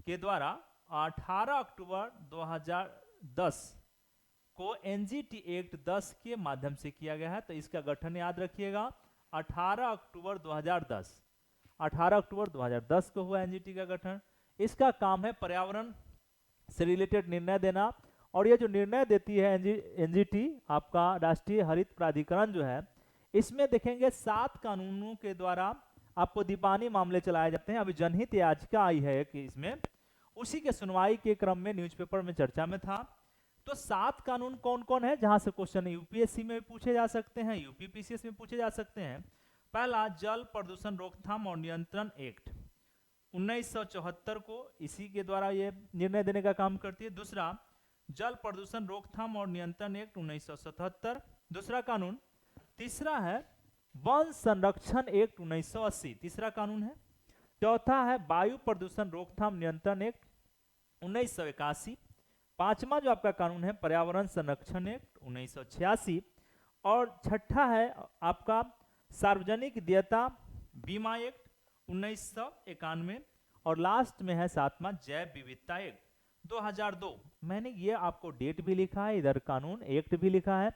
के द्वारा 18 अक्टूबर 2010 को एनजीटी एक्ट 10 के माध्यम से किया गया है। तो इसका गठन याद रखिएगा 18 अक्टूबर 2010, 18 अक्टूबर 2010 को हुआ एनजीटी का गठन। इसका काम है पर्यावरण से रिलेटेड निर्णय देना, और ये जो निर्णय देती है एनजीटी आपका राष्ट्रीय हरित प्राधिकरण जो है, इसमें देखेंगे 7 कानूनों के द्वारा आपको दीवानी मामले चलाए जाते हैं। अभी जनहित याचिका आई है कि इसमें, उसी के सुनवाई के क्रम में न्यूज़पेपर में चर्चा में था। तो 7 कानून कौन कौन है जहां से क्वेश्चन यूपीएससी में पूछे जा सकते हैं, यूपीपीसीएस में पूछे जा सकते हैं। पहला, जल प्रदूषण रोकथाम और नियंत्रण एक्ट 1974 को इसी के द्वारा ये निर्णय देने का काम करती है। दूसरा, जल प्रदूषण रोकथाम और नियंत्रण एक्ट 1977 दूसरा कानून। तीसरा है वन संरक्षण एक्ट 1980 तीसरा कानून है। चौथा है वायु प्रदूषण रोकथाम नियंत्रण एक्ट 1981। पांचवा जो आपका कानून है पर्यावरण संरक्षण एक्ट 1986। और छठा है आपका सार्वजनिक देयता बीमा एक्ट 1991। और लास्ट में है 7वां जैव विविधता एक्ट 2002। मैंने ये आपको डेट भी लिखा है, इधर कानून एक्ट भी लिखा है।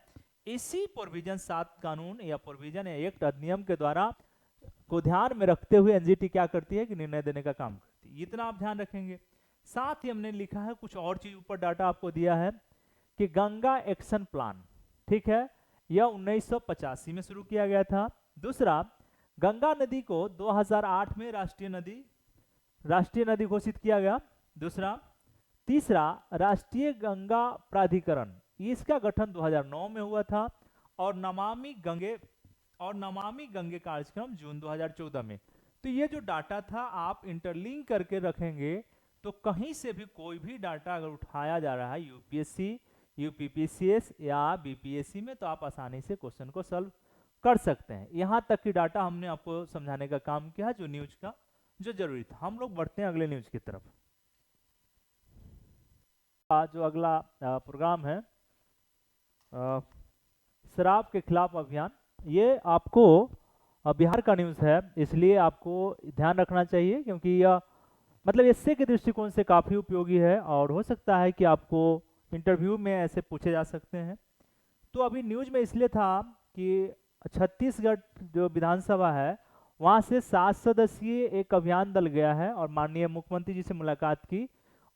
इसी प्रोविजन 7 कानून या प्रोविजन या एक्ट अधिनियम के द्वारा को ध्यान में रखते हुए एनजीटी क्या करती है कि निर्णय देने का काम करती है। इतना आप ध्यान रखेंगे। साथ ही हमने लिखा है कुछ और चीज, ऊपर डाटा आपको दिया है कि गंगा एक्शन प्लान, ठीक है, यह 1985 में शुरू किया गया था। दूसरा, गंगा नदी को 2008 में राष्ट्रीय नदी घोषित किया गया। दूसरा, तीसरा, राष्ट्रीय गंगा प्राधिकरण, इसका गठन 2009 में हुआ था। और नमामि गंगे कार्यक्रम जून 2014 में। तो ये जो डाटा था आप इंटरलिंक करके रखेंगे तो कहीं से भी कोई भी डाटा अगर उठाया जा रहा है यूपीएससी, यूपीपीसीएस या बीपीएससी में, तो आप आसानी से क्वेश्चन को सॉल्व कर सकते हैं। यहां तक की डाटा हमने आपको समझाने का काम किया जो न्यूज का जो जरूरी था। हम लोग बढ़ते हैं अगले न्यूज की तरफ। जो अगला प्रोग्राम है शराब के खिलाफ अभियान, ये आपको बिहार का न्यूज है, इसलिए आपको ध्यान रखना चाहिए क्योंकि यह मतलब एसए के दृष्टिकोण से काफी उपयोगी है और हो सकता है कि आपको इंटरव्यू में ऐसे पूछे जा सकते हैं। तो अभी न्यूज में इसलिए था कि छत्तीसगढ़ जो विधानसभा है वहां से 7 सदस्यीय एक अभियान दल गया है और माननीय मुख्यमंत्री जी से मुलाकात की,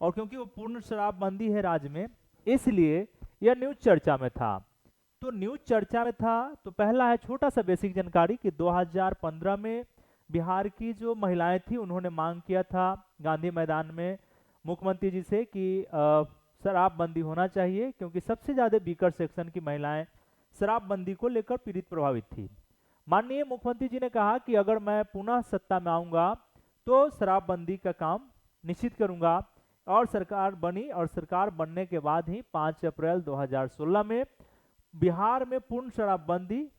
और क्योंकि वो पूर्ण शराबबंदी है राज्य में, इसलिए यह न्यूज चर्चा में था। तो न्यूज चर्चा में था तो पहला है छोटा सा बेसिक जानकारी कि 2015 में बिहार की जो महिलाएं थी उन्होंने मांग किया था गांधी मैदान में मुख्यमंत्री जी से कि शराबबंदी होना चाहिए, क्योंकि सबसे ज्यादा बीकर सेक्शन की महिलाएं शराबबंदी को लेकर पीड़ित प्रभावित थी। माननीय मुख्यमंत्री जी ने कहा कि अगर मैं पुनः सत्ता में आऊंगा तो शराबबंदी का काम निश्चित करूंगा, और सरकार बनी, और सरकार बनने के बाद ही 5 अप्रैल 2016 में बिहार में पूर्ण शराबबंदी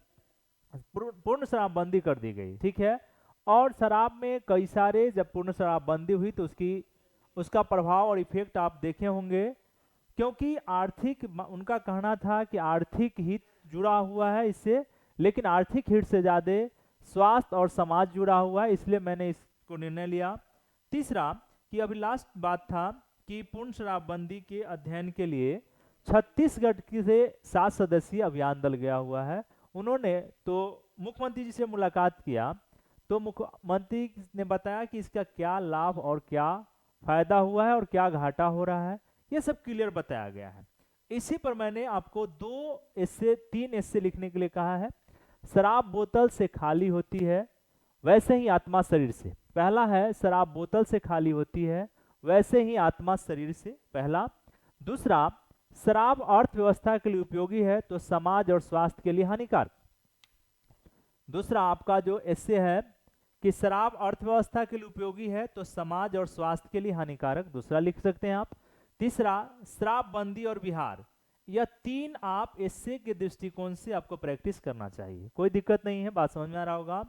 कर दी गई, ठीक है। और शराब में कई सारे, जब पूर्ण शराबबंदी हुई तो उसका प्रभाव और इफेक्ट आप देखे होंगे, क्योंकि आर्थिक, उनका कहना था कि आर्थिक हित जुड़ा हुआ है इससे, लेकिन आर्थिक हित से ज्यादा स्वास्थ्य और समाज जुड़ा हुआ है, इसलिए मैंने इसको निर्णय लिया। तीसरा कि अभी लास्ट बात था कि पूर्ण शराबबंदी के अध्ययन के लिए छत्तीसगढ़ से 7 सदस्यीय अभियान दल गया हुआ है। उन्होंने तो मुख्यमंत्री जी से मुलाकात किया तो मुख्यमंत्री ने बताया कि इसका क्या लाभ और क्या फायदा हुआ है और क्या घाटा हो रहा है, ये सब क्लियर बताया गया है। इसी पर मैंने आपको 3 एस्से लिखने के लिए कहा है। शराब बोतल से खाली होती है वैसे ही आत्मा शरीर से। पहला है शराब बोतल से खाली होती है वैसे ही आत्मा शरीर से, पहला। दूसरा, शराब अर्थव्यवस्था के लिए उपयोगी है तो समाज और स्वास्थ्य के लिए हानिकारक। दूसरा आपका जो एस्से है कि शराब अर्थव्यवस्था के लिए उपयोगी है तो समाज और स्वास्थ्य के लिए हानिकारक, दूसरा लिख सकते हैं आप। तीसरा, शराबबंदी और बिहार, यह 3 आप एस्से के दृष्टिकोण से आपको प्रैक्टिस करना चाहिए। कोई दिक्कत नहीं है, बात समझ में आ रहा होगा।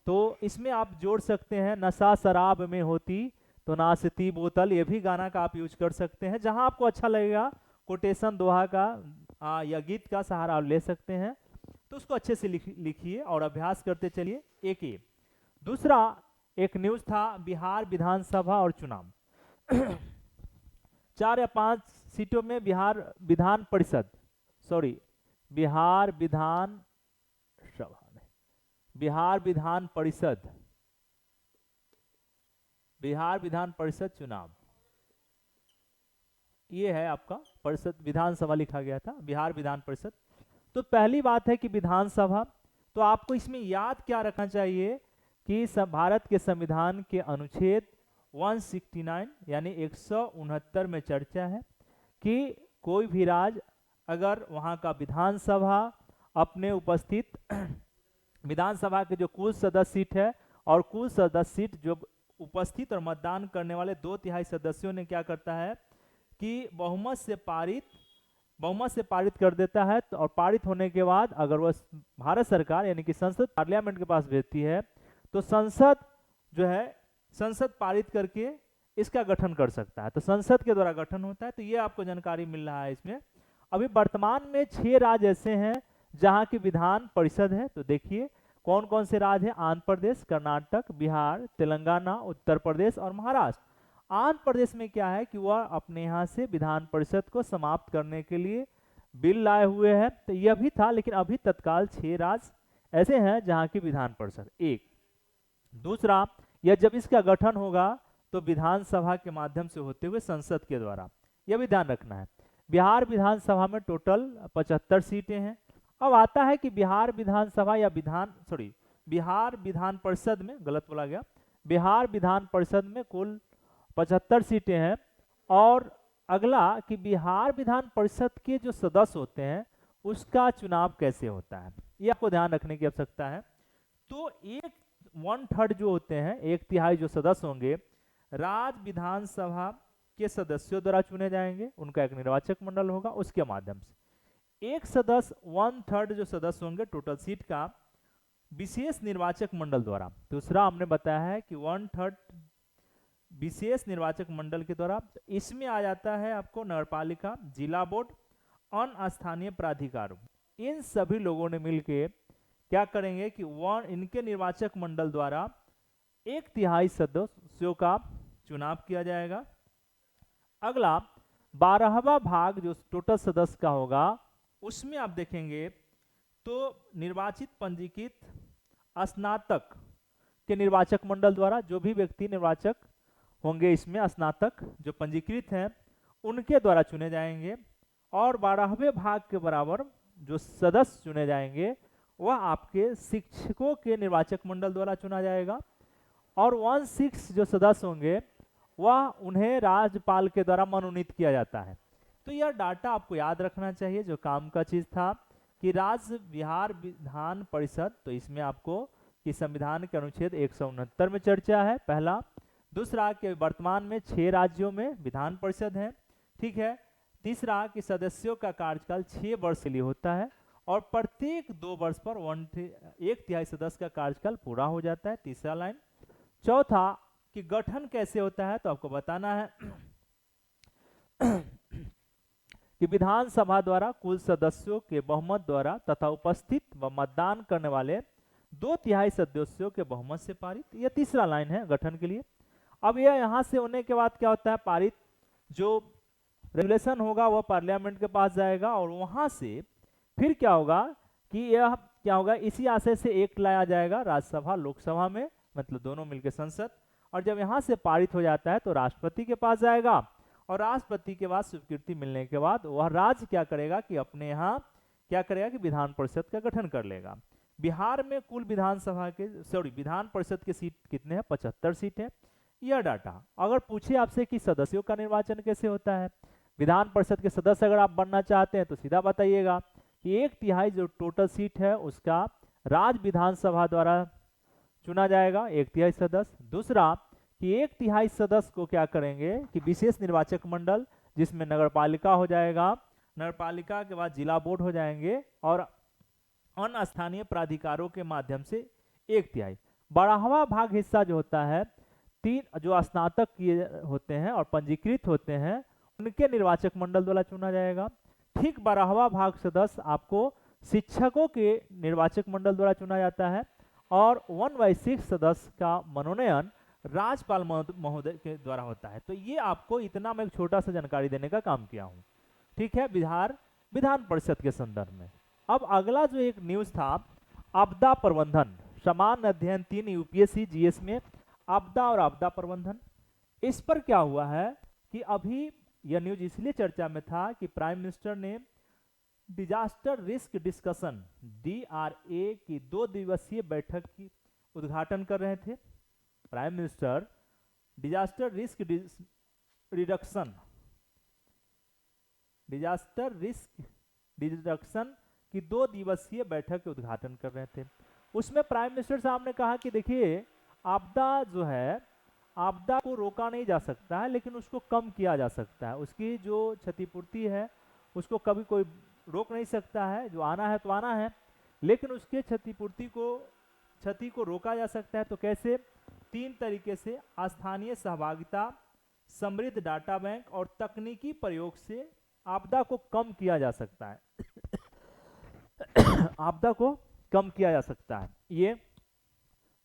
तो इसमें आप जोड़ सकते हैं नशा शराब में होती तो नाचती बोतल, ये भी गाना का आप यूज कर सकते हैं। जहां आपको अच्छा लगेगा कोटेशन दोहा का या गीत का सहारा आप ले सकते हैं। तो उसको अच्छे से लिखिए और अभ्यास करते चलिए। एक ये दूसरा एक न्यूज था बिहार विधानसभा और चुनाव 4 या 5 सीटों में बिहार विधान परिषद बिहार विधान सभा में बिहार विधान परिषद चुनाव, ये है आपका परिषद विधानसभा लिखा गया था बिहार विधान परिषद। तो पहली बात है कि विधानसभा, तो आपको इसमें याद क्या रखना चाहिए कि भारत के संविधान के अनुच्छेद 169 यानी 169 में चर्चा है कि कोई भी राज्य अगर वहां का विधानसभा अपने उपस्थित विधानसभा के जो कुल सदस्य सीट है और कुल सदस्य सीट जो उपस्थित और मतदान करने वाले 2/3 सदस्यों ने क्या करता है कि बहुमत से पारित कर देता है। तो और पारित होने के बाद अगर वह भारत सरकार यानी कि संसद पार्लियामेंट के पास भेजती है तो संसद पारित करके इसका गठन कर सकता है। तो संसद के द्वारा गठन होता है। तो ये आपको जानकारी मिल रहा है इसमें। अभी वर्तमान में 6 राज्य ऐसे हैं जहां की विधान परिषद है। तो देखिए कौन कौन से राज्य हैं, आंध्र प्रदेश, कर्नाटक, बिहार, तेलंगाना, उत्तर प्रदेश और महाराष्ट्र। आंध्र प्रदेश में क्या है कि वह अपने यहाँ से विधान परिषद को समाप्त करने के लिए बिल लाए हुए हैं। तो यह भी था, लेकिन अभी तत्काल 6 राज्य ऐसे हैं जहां की विधान परिषद। एक दूसरा, यह जब इसका गठन होगा तो विधानसभा के माध्यम से होते हुए संसद के द्वारा, यह भी ध्यान रखना है। बिहार विधानसभा में टोटल 75 सीटें हैं। अब आता है कि बिहार विधानसभा या बिहार विधान परिषद में, गलत बोला गया, बिहार विधान परिषद में कुल 75 सीटें हैं। और अगला कि बिहार विधान परिषद के जो सदस्य होते हैं उसका चुनाव कैसे होता है, ये आपको ध्यान रखने की आवश्यकता है। तो 1/3 जो होते हैं, 1/3 जो सदस्य होंगे राज्य विधानसभा के सदस्यों द्वारा चुने जाएंगे। उनका एक निर्वाचक मंडल होगा, उसके माध्यम से एक सदस्य 1/3 जो सदस्य होंगे टोटल सीट का विशेष निर्वाचक मंडल द्वारा। दूसरा हमने बताया है कि 1/3 विशेष निर्वाचक मंडल के द्वारा। इसमें आ जाता है आपको नगरपालिका, जिला बोर्ड, अन्य स्थानीय प्राधिकारों। इन सभी लोगों ने मिलकर क्या करेंगे कि इनके निर्वाचक मंडल द्वारा 1/3 सदस्यों का चुनाव किया जाएगा। अगला 12वां भाग जो टोटल सदस्य का होगा उसमें आप देखेंगे तो निर्वाचित पंजीकृत स्नातक के निर्वाचक मंडल द्वारा, जो भी व्यक्ति निर्वाचक होंगे इसमें स्नातक जो पंजीकृत हैं उनके द्वारा चुने जाएंगे। और 12वें भाग के बराबर जो सदस्य चुने जाएंगे वह आपके शिक्षकों के निर्वाचक मंडल द्वारा चुना जाएगा। और 1/6 जो सदस्य होंगे वह उन्हें राज्यपाल के द्वारा मनोनीत किया जाता है। तो यह डाटा आपको याद रखना चाहिए जो काम का चीज था कि राज्य बिहार विधान परिषद। तो इसमें आपको कि संविधान के अनुच्छेद 169 में चर्चा है, पहला। दूसरा कि वर्तमान में 6 राज्यों में विधान परिषद है, ठीक है। तीसरा कि सदस्यों का कार्यकाल 6 वर्ष के लिए होता है और प्रत्येक 2 वर्ष पर 1/3 सदस्य का कार्यकाल पूरा हो जाता है, तीसरा लाइन। चौथा कि गठन कैसे होता है, तो आपको बताना है कि विधानसभा द्वारा कुल सदस्यों के बहुमत द्वारा तथा उपस्थित व मतदान करने वाले 2/3 सदस्यों के बहुमत से पारित। यह तीसरा लाइन है गठन के लिए। अब यह यहाँ से होने के बाद क्या होता है, पारित जो रेगुलेशन होगा वह पार्लियामेंट के पास जाएगा और वहां से फिर क्या होगा कि इसी आशय से एक लाया जाएगा राज्यसभा लोकसभा में, मतलब दोनों मिलकर संसद। और जब यहाँ से पारित हो जाता है तो राष्ट्रपति के पास जाएगा और राष्ट्रपति के बाद स्वीकृति मिलने के बाद वह राज्य क्या करेगा कि अपने यहाँ क्या करेगा कि विधान परिषद का गठन कर लेगा। बिहार में कुल विधान परिषद के सीट कितने हैं, 75 सीट है। यह डाटा अगर पूछे आपसे कि सदस्यों का निर्वाचन कैसे होता है, विधान परिषद के सदस्य अगर आप बनना चाहते हैं तो सीधा बताइएगा कि 1/3 जो टोटल सीट है उसका राज्य विधानसभा द्वारा चुना जाएगा, 1/3 सदस्य। दूसरा कि 1/3 सदस्य को क्या करेंगे कि विशेष निर्वाचक मंडल जिसमें नगरपालिका हो जाएगा, नगरपालिका के बाद जिला बोर्ड हो जाएंगे और अन्य स्थानीय प्राधिकारों के माध्यम से 1/3। 12वां भाग हिस्सा जो होता है 3 जो स्नातक किए होते हैं और पंजीकृत होते हैं उनके निर्वाचक मंडल द्वारा चुना जाएगा। ठीक 12वां भाग सदस्य आपको शिक्षकों के निर्वाचक मंडल द्वारा चुना जाता है और 1/6 सदस्य का मनोनयन राज्यपाल महोदय के द्वारा होता है। तो ये आपको इतना मैं छोटा सा जानकारी देने का काम किया हूँ, ठीक है, बिहार विधान परिषद के संदर्भ में। अब अगला जो एक न्यूज था, आपदा प्रबंधन, सामान्य अध्ययन 3 यूपीएससी जीएस में आपदा और आपदा प्रबंधन। इस पर क्या हुआ है कि अभी यह न्यूज इसलिए चर्चा में था कि प्राइम मिनिस्टर ने डिजास्टर रिस्क डिस्कशन DRA की 2 दिवसीय बैठक की उद्घाटन कर रहे थे। Prime minister disaster risk reduction की 2 दिवसीय बैठक के उद्घाटन कर रहे थे। उसमें प्राइम मिनिस्टर साहब ने कहा कि देखिए, आपदा जो है, आपदा को रोका नहीं जा सकता है, लेकिन उसको कम किया जा सकता है। उसकी जो क्षतिपूर्ति है उसको कभी कोई रोक नहीं सकता है, जो आना है तो आना है, लेकिन उसके क्षति को रोका जा सकता है। तो कैसे? 3 तरीके से: स्थानीय सहभागिता, समृद्ध डाटा बैंक और तकनीकी प्रयोग से आपदा को कम किया जा सकता है। आपदा को कम किया जा सकता है। ये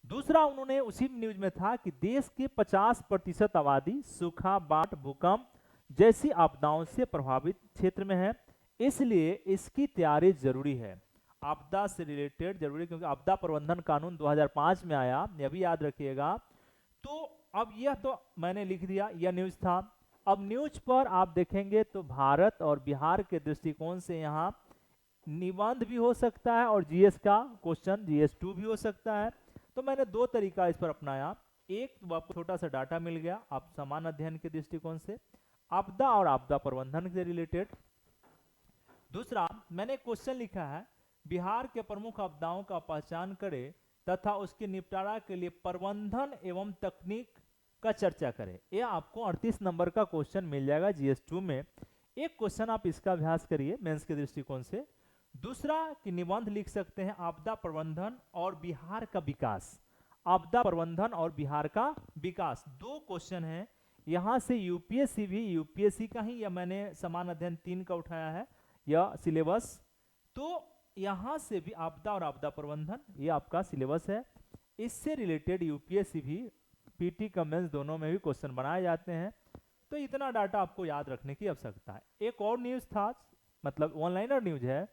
दूसरा उन्होंने उसी न्यूज में था कि देश के 50% आबादी सूखा, बाढ़, भूकंप जैसी आपदाओं से प्रभावित क्षेत्र में है, इसलिए इसकी तैयारी जरूरी है। आपदा से रिलेटेड जरूरी, क्योंकि आपदा प्रबंधन कानून 2005 में आया, यह भी याद रखिएगा। तो अब यह तो मैंने लिख दिया, यह न्यूज था। अब न्यूज पर आप देखेंगे तो भारत और बिहार के दृष्टिकोण से यहाँ निबंध भी हो सकता है और जीएस का क्वेश्चन GS2 भी हो सकता है। तो मैंने 2 तरीका इस पर अपनाया। एक तो आपको छोटा सा डाटा मिल गया, आप सामान्य अध्ययन के दृष्टिकोण से आपदा और आपदा प्रबंधन से रिलेटेड। दूसरा, मैंने क्वेश्चन लिखा है, बिहार के प्रमुख आपदाओं का पहचान करें तथा उसके निपटारा के लिए प्रबंधन एवं तकनीक का चर्चा करें। यह आपको 38 नंबर का क्वेश्चन मिल जाएगा GS2 में। एक क्वेश्चन आप इसका अभ्यास करिए मेंस के दृष्टिकोण से। दूसरा कि निबंध लिख सकते हैं, आपदा प्रबंधन और बिहार का विकास। आपदा प्रबंधन और बिहार का विकास 2 क्वेश्चन हैं। यहां से यूपीएससी भी, यूपीएससी का ही, या मैंने सामान्य अध्ययन 3 का उठाया है यह सिलेबस, तो यहां से भी आपदा और आपदा प्रबंधन ये आपका सिलेबस है। इससे रिलेटेड यूपीएससी भी, पीटी का मेंस दोनों में भी क्वेश्चन बनाए जाते हैं। तो इतना डाटा आपको याद रखने की आवश्यकता है। एक और न्यूज था, मतलब ऑनलाइनर न्यूज है,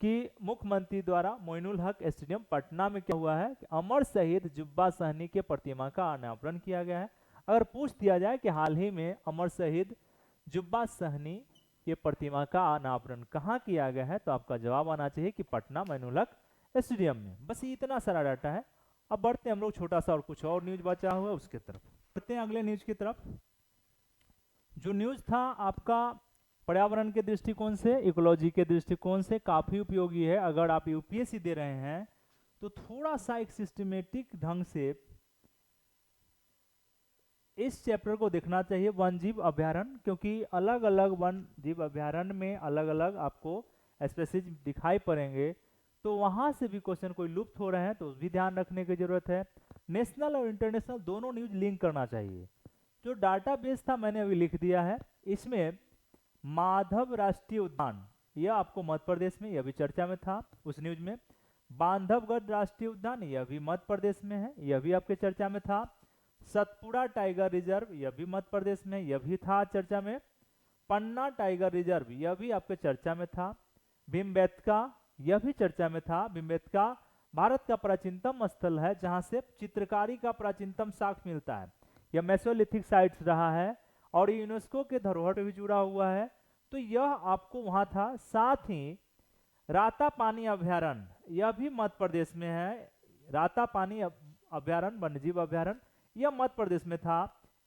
कि मुख्यमंत्री द्वारा मोइनुल हक स्टेडियम पटना में क्या हुआ है कि अमर शहीद जुब्बा सहनी के प्रतिमा का अनावरण किया गया है। अगर पूछ दिया जाए कि हाल ही में अमर शहीद जुब्बा सहनी के प्रतिमा का अनावरण कहाँ किया गया है, तो आपका जवाब आना चाहिए कि पटना मोइनुल हक स्टेडियम में। बस इतना सारा डाटा है। अब बढ़ते हैं हम लोग छोटा सा और कुछ और न्यूज बचा हुआ है उसके तरफ। बढ़ते हैं अगले न्यूज की तरफ। जो न्यूज था आपका पर्यावरण के दृष्टिकोण से, इकोलॉजी के दृष्टिकोण से काफी उपयोगी है। अगर आप यूपीएससी दे रहे हैं तो थोड़ा सा एक सिस्टमेटिक ढंग से इस चैप्टर को देखना चाहिए, वन जीव अभ्यारण्य, क्योंकि अलग अलग वन जीव अभ्यारण्य में अलग अलग आपको स्पेसीज दिखाई पड़ेंगे। तो वहां से भी क्वेश्चन कोई लुप्त हो रहे हैं तो भी ध्यान रखने की जरूरत है। नेशनल और इंटरनेशनल दोनों न्यूज लिंक करना चाहिए। जो डाटाबेस था मैंने अभी लिख दिया है। इसमें माधव राष्ट्रीय उद्यान, यह आपको मध्य प्रदेश में, यह भी चर्चा में था उस न्यूज में। बांधवगढ़ राष्ट्रीय उद्यान, यह भी मध्य प्रदेश में है, यह भी आपके चर्चा में था। सतपुड़ा टाइगर रिजर्व, यह भी मध्य प्रदेश में, यह भी था चर्चा में। पन्ना टाइगर रिजर्व, यह भी आपके चर्चा में था। भीमबेटका, यह भी चर्चा में था। भीमबेटका भारत का प्राचीनतम स्थल है जहां से चित्रकारी का प्राचीनतम साक्ष्य मिलता है। यह मेसोलिथिक साइट्स रहा है और यूनेस्को के धरोहर से भी जुड़ा हुआ है। तो यह आपको वहां था। साथ ही रातापानी अभ्यारण्य, यह भी मध्य प्रदेश में है। रातापानी अभ्यारण्य, वन्यजीव अभ्यारण्य, यह मध्य प्रदेश में था।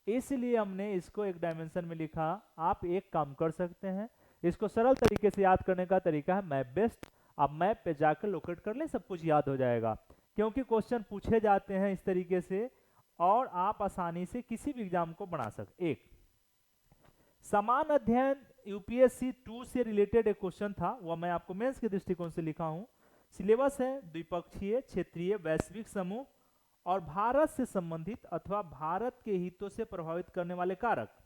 इसलिए हमने इसको एक डायमेंशन में लिखा। आप एक काम कर सकते हैं, इसको सरल तरीके से याद करने का तरीका है मैप बेस्ड। आप मैप पे जाकर लोकेट कर ले, सब कुछ याद हो जाएगा, क्योंकि क्वेश्चन पूछे जाते हैं इस तरीके से और आप आसानी से किसी भी एग्जाम को बना सकते। एक समान अध्ययन यूपीएससी 2 से रिलेटेड एक क्वेश्चन था, वह मैं आपको मेंस के दृष्टिकोण से लिखा हूं। सिलेबस है द्विपक्षीय, क्षेत्रीय, वैश्विक समूह और भारत से संबंधित अथवा भारत के हितों से प्रभावित करने वाले कारक।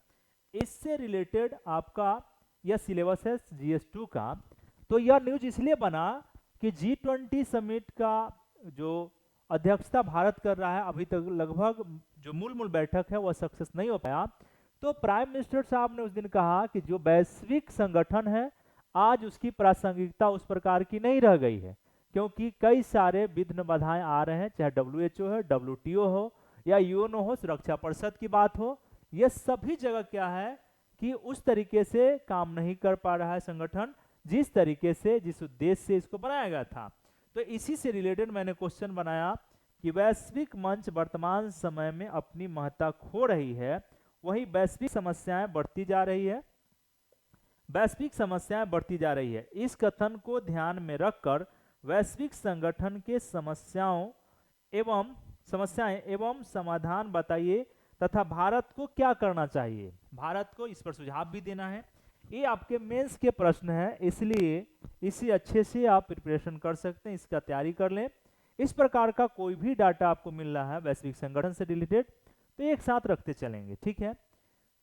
इससे रिलेटेड आपका यह सिलेबस है GS2 का। तो यह न्यूज इसलिए बना कि G20 समिट का जो अध्यक्षता भारत कर रहा है, अभी तक लगभग जो मूल बैठक है वह सक्सेस नहीं हो पाया। तो प्राइम मिनिस्टर साहब ने उस दिन कहा कि जो वैश्विक संगठन है आज उसकी प्रासंगिकता उस प्रकार की नहीं रह गई है, क्योंकि कई सारे विघ्न बाधाएं आ रहे हैं, चाहे WHO है, WTO हो या यूएनओ हो, सुरक्षा परिषद की बात हो, ये सभी जगह क्या है कि उस तरीके से काम नहीं कर पा रहा है संगठन जिस तरीके से, जिस उद्देश्य से इसको बनाया गया था। तो इसी से रिलेटेड मैंने क्वेश्चन बनाया कि वैश्विक मंच वर्तमान समय में अपनी महत्ता खो रही है, वही वैश्विक समस्याएं बढ़ती जा रही है, वैश्विक समस्याएं बढ़ती जा रही है। इस कथन को ध्यान में रखकर वैश्विक संगठन के समस्याएं एवं समाधान बताइए तथा भारत को क्या करना चाहिए। भारत को इस पर सुझाव भी देना है। ये आपके मेंस के प्रश्न हैं, इसलिए इसे अच्छे से आप प्रिपरेशन कर सकते हैं, इसका तैयारी कर लें। इस प्रकार का कोई भी डाटा आपको मिल रहा है वैश्विक संगठन से रिलेटेड तो एक साथ रखते चलेंगे, ठीक है।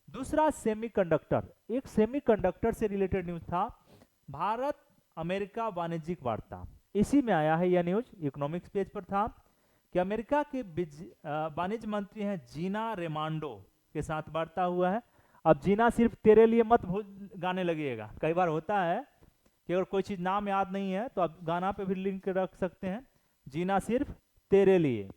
दूसरा सेमीकंडक्टर, एक सेमीकंडक्टर से रिलेटेड न्यूज था, भारत अमेरिका वाणिज्यिक वार्ता, इसी में आया है यह न्यूज, इकोनॉमिक्स पेज पर था कि अमेरिका के वाणिज्य मंत्री हैं जीना रेमांडो के साथ वार्ता हुआ है। अब जीना सिर्फ तेरे लिए मत गाने लगेगा, कई बार होता है कि अगर कोई चीज नाम याद नहीं है तो आप गाना पे भी लिंक रख सकते हैं, जीना सिर्फ तेरे लिए।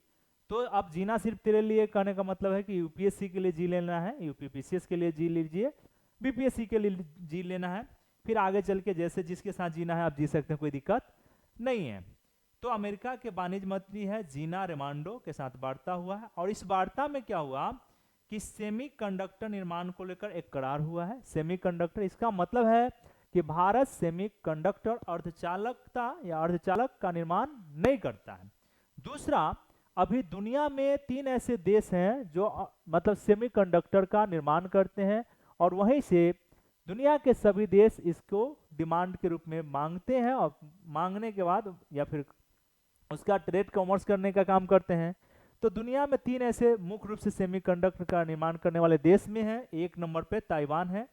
तो अब जीना सिर्फ तेरे लिए कहने का मतलब है कि यूपीएससी के लिए जी लेना है, यूपीपीसीएस के लिए जी लीजिए, बीपीएससी के लिए जी लेना है, फिर आगे चल के जैसे जिसके साथ जीना है आप जी सकते हैं, कोई दिक्कत नहीं है। तो अमेरिका के वाणिज्य मंत्री है जीना रेमांडो के साथ वार्ता हुआ है, और इस वार्ता में क्या हुआ कि सेमीकंडक्टर निर्माण को लेकर एक करार हुआ है। सेमीकंडक्टर, इसका मतलब है कि भारत सेमीकंडक्टर अर्धचालकता या अर्धचालक का निर्माण नहीं करता है। दूसरा, अभी दुनिया में 3 ऐसे देश हैं जो मतलब सेमीकंडक्टर का निर्माण करते हैं, और वहीं से दुनिया के सभी देश इसको डिमांड के रूप में मांगते हैं, और मांगने के बाद या फिर उसका ट्रेड कॉमर्स करने का काम करते हैं। तो दुनिया में 3 ऐसे मुख्य रूप से सेमीकंडक्टर का निर्माण करने वाले देश में है। एक नंबर पे ताइवान है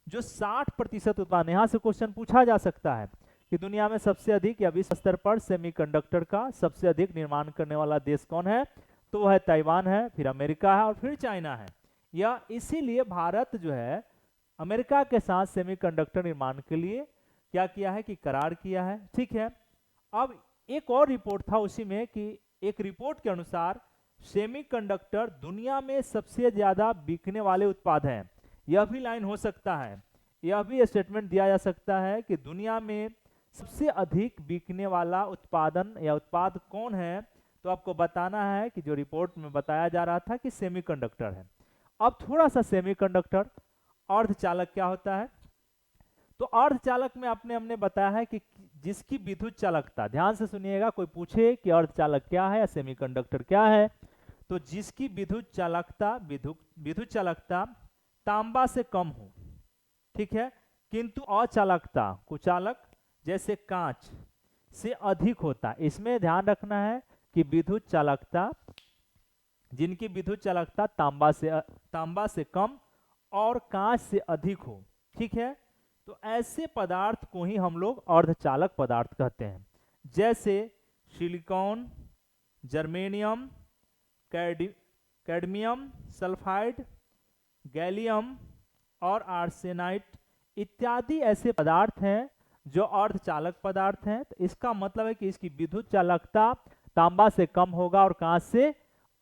जो 60% उत्पादन, यहाँ से क्वेश्चन पूछा जा सकता है कि दुनिया में सबसे अधिक या विश्व स्तर पर सेमीकंडक्टर का सबसे अधिक निर्माण करने वाला देश कौन है, तो वह है ताइवान है, फिर अमेरिका है और फिर चाइना है। या इसीलिए भारत जो है अमेरिका के साथ सेमीकंडक्टर निर्माण के लिए क्या किया है कि करार किया है, ठीक है। अब एक और रिपोर्ट था उसी में कि एक रिपोर्ट के अनुसार सेमीकंडक्टर दुनिया में सबसे ज्यादा बिकने वाले उत्पाद हैं। यह भी लाइन हो सकता है, यह भी स्टेटमेंट दिया जा सकता है कि दुनिया में सबसे अधिक बिकने वाला उत्पादन या उत्पाद कौन है, तो आपको बताना है कि जो रिपोर्ट में बताया जा रहा था कि सेमीकंडक्टर है। अब थोड़ा सा सेमीकंडक्टर अर्धचालक क्या होता है, तो अर्धचालक में हमने बताया है कि जिसकी विद्युत चालकता, ध्यान से सुनिएगा, कोई पूछे कि अर्धचालक क्या है या सेमीकंडक्टर क्या है, तो जिसकी विद्युत चालकता तांबा से कम हो, ठीक है, किंतु अचालकता कुचालक जैसे कांच से अधिक होता है। इसमें ध्यान रखना है कि विद्युत चालकता, जिनकी विद्युत चालकता तांबा से कम और कांच से अधिक हो, ठीक है, तो ऐसे पदार्थ को ही हम लोग अर्धचालक पदार्थ कहते हैं, जैसे silicon, germanium, cadmium sulphide, gallium और आर्सेनाइट इत्यादि ऐसे पदार्थ हैं जो अर्धचालक पदार्थ हैं। तो इसका मतलब है कि इसकी विद्युत चालकता तांबा से कम होगा और कांच से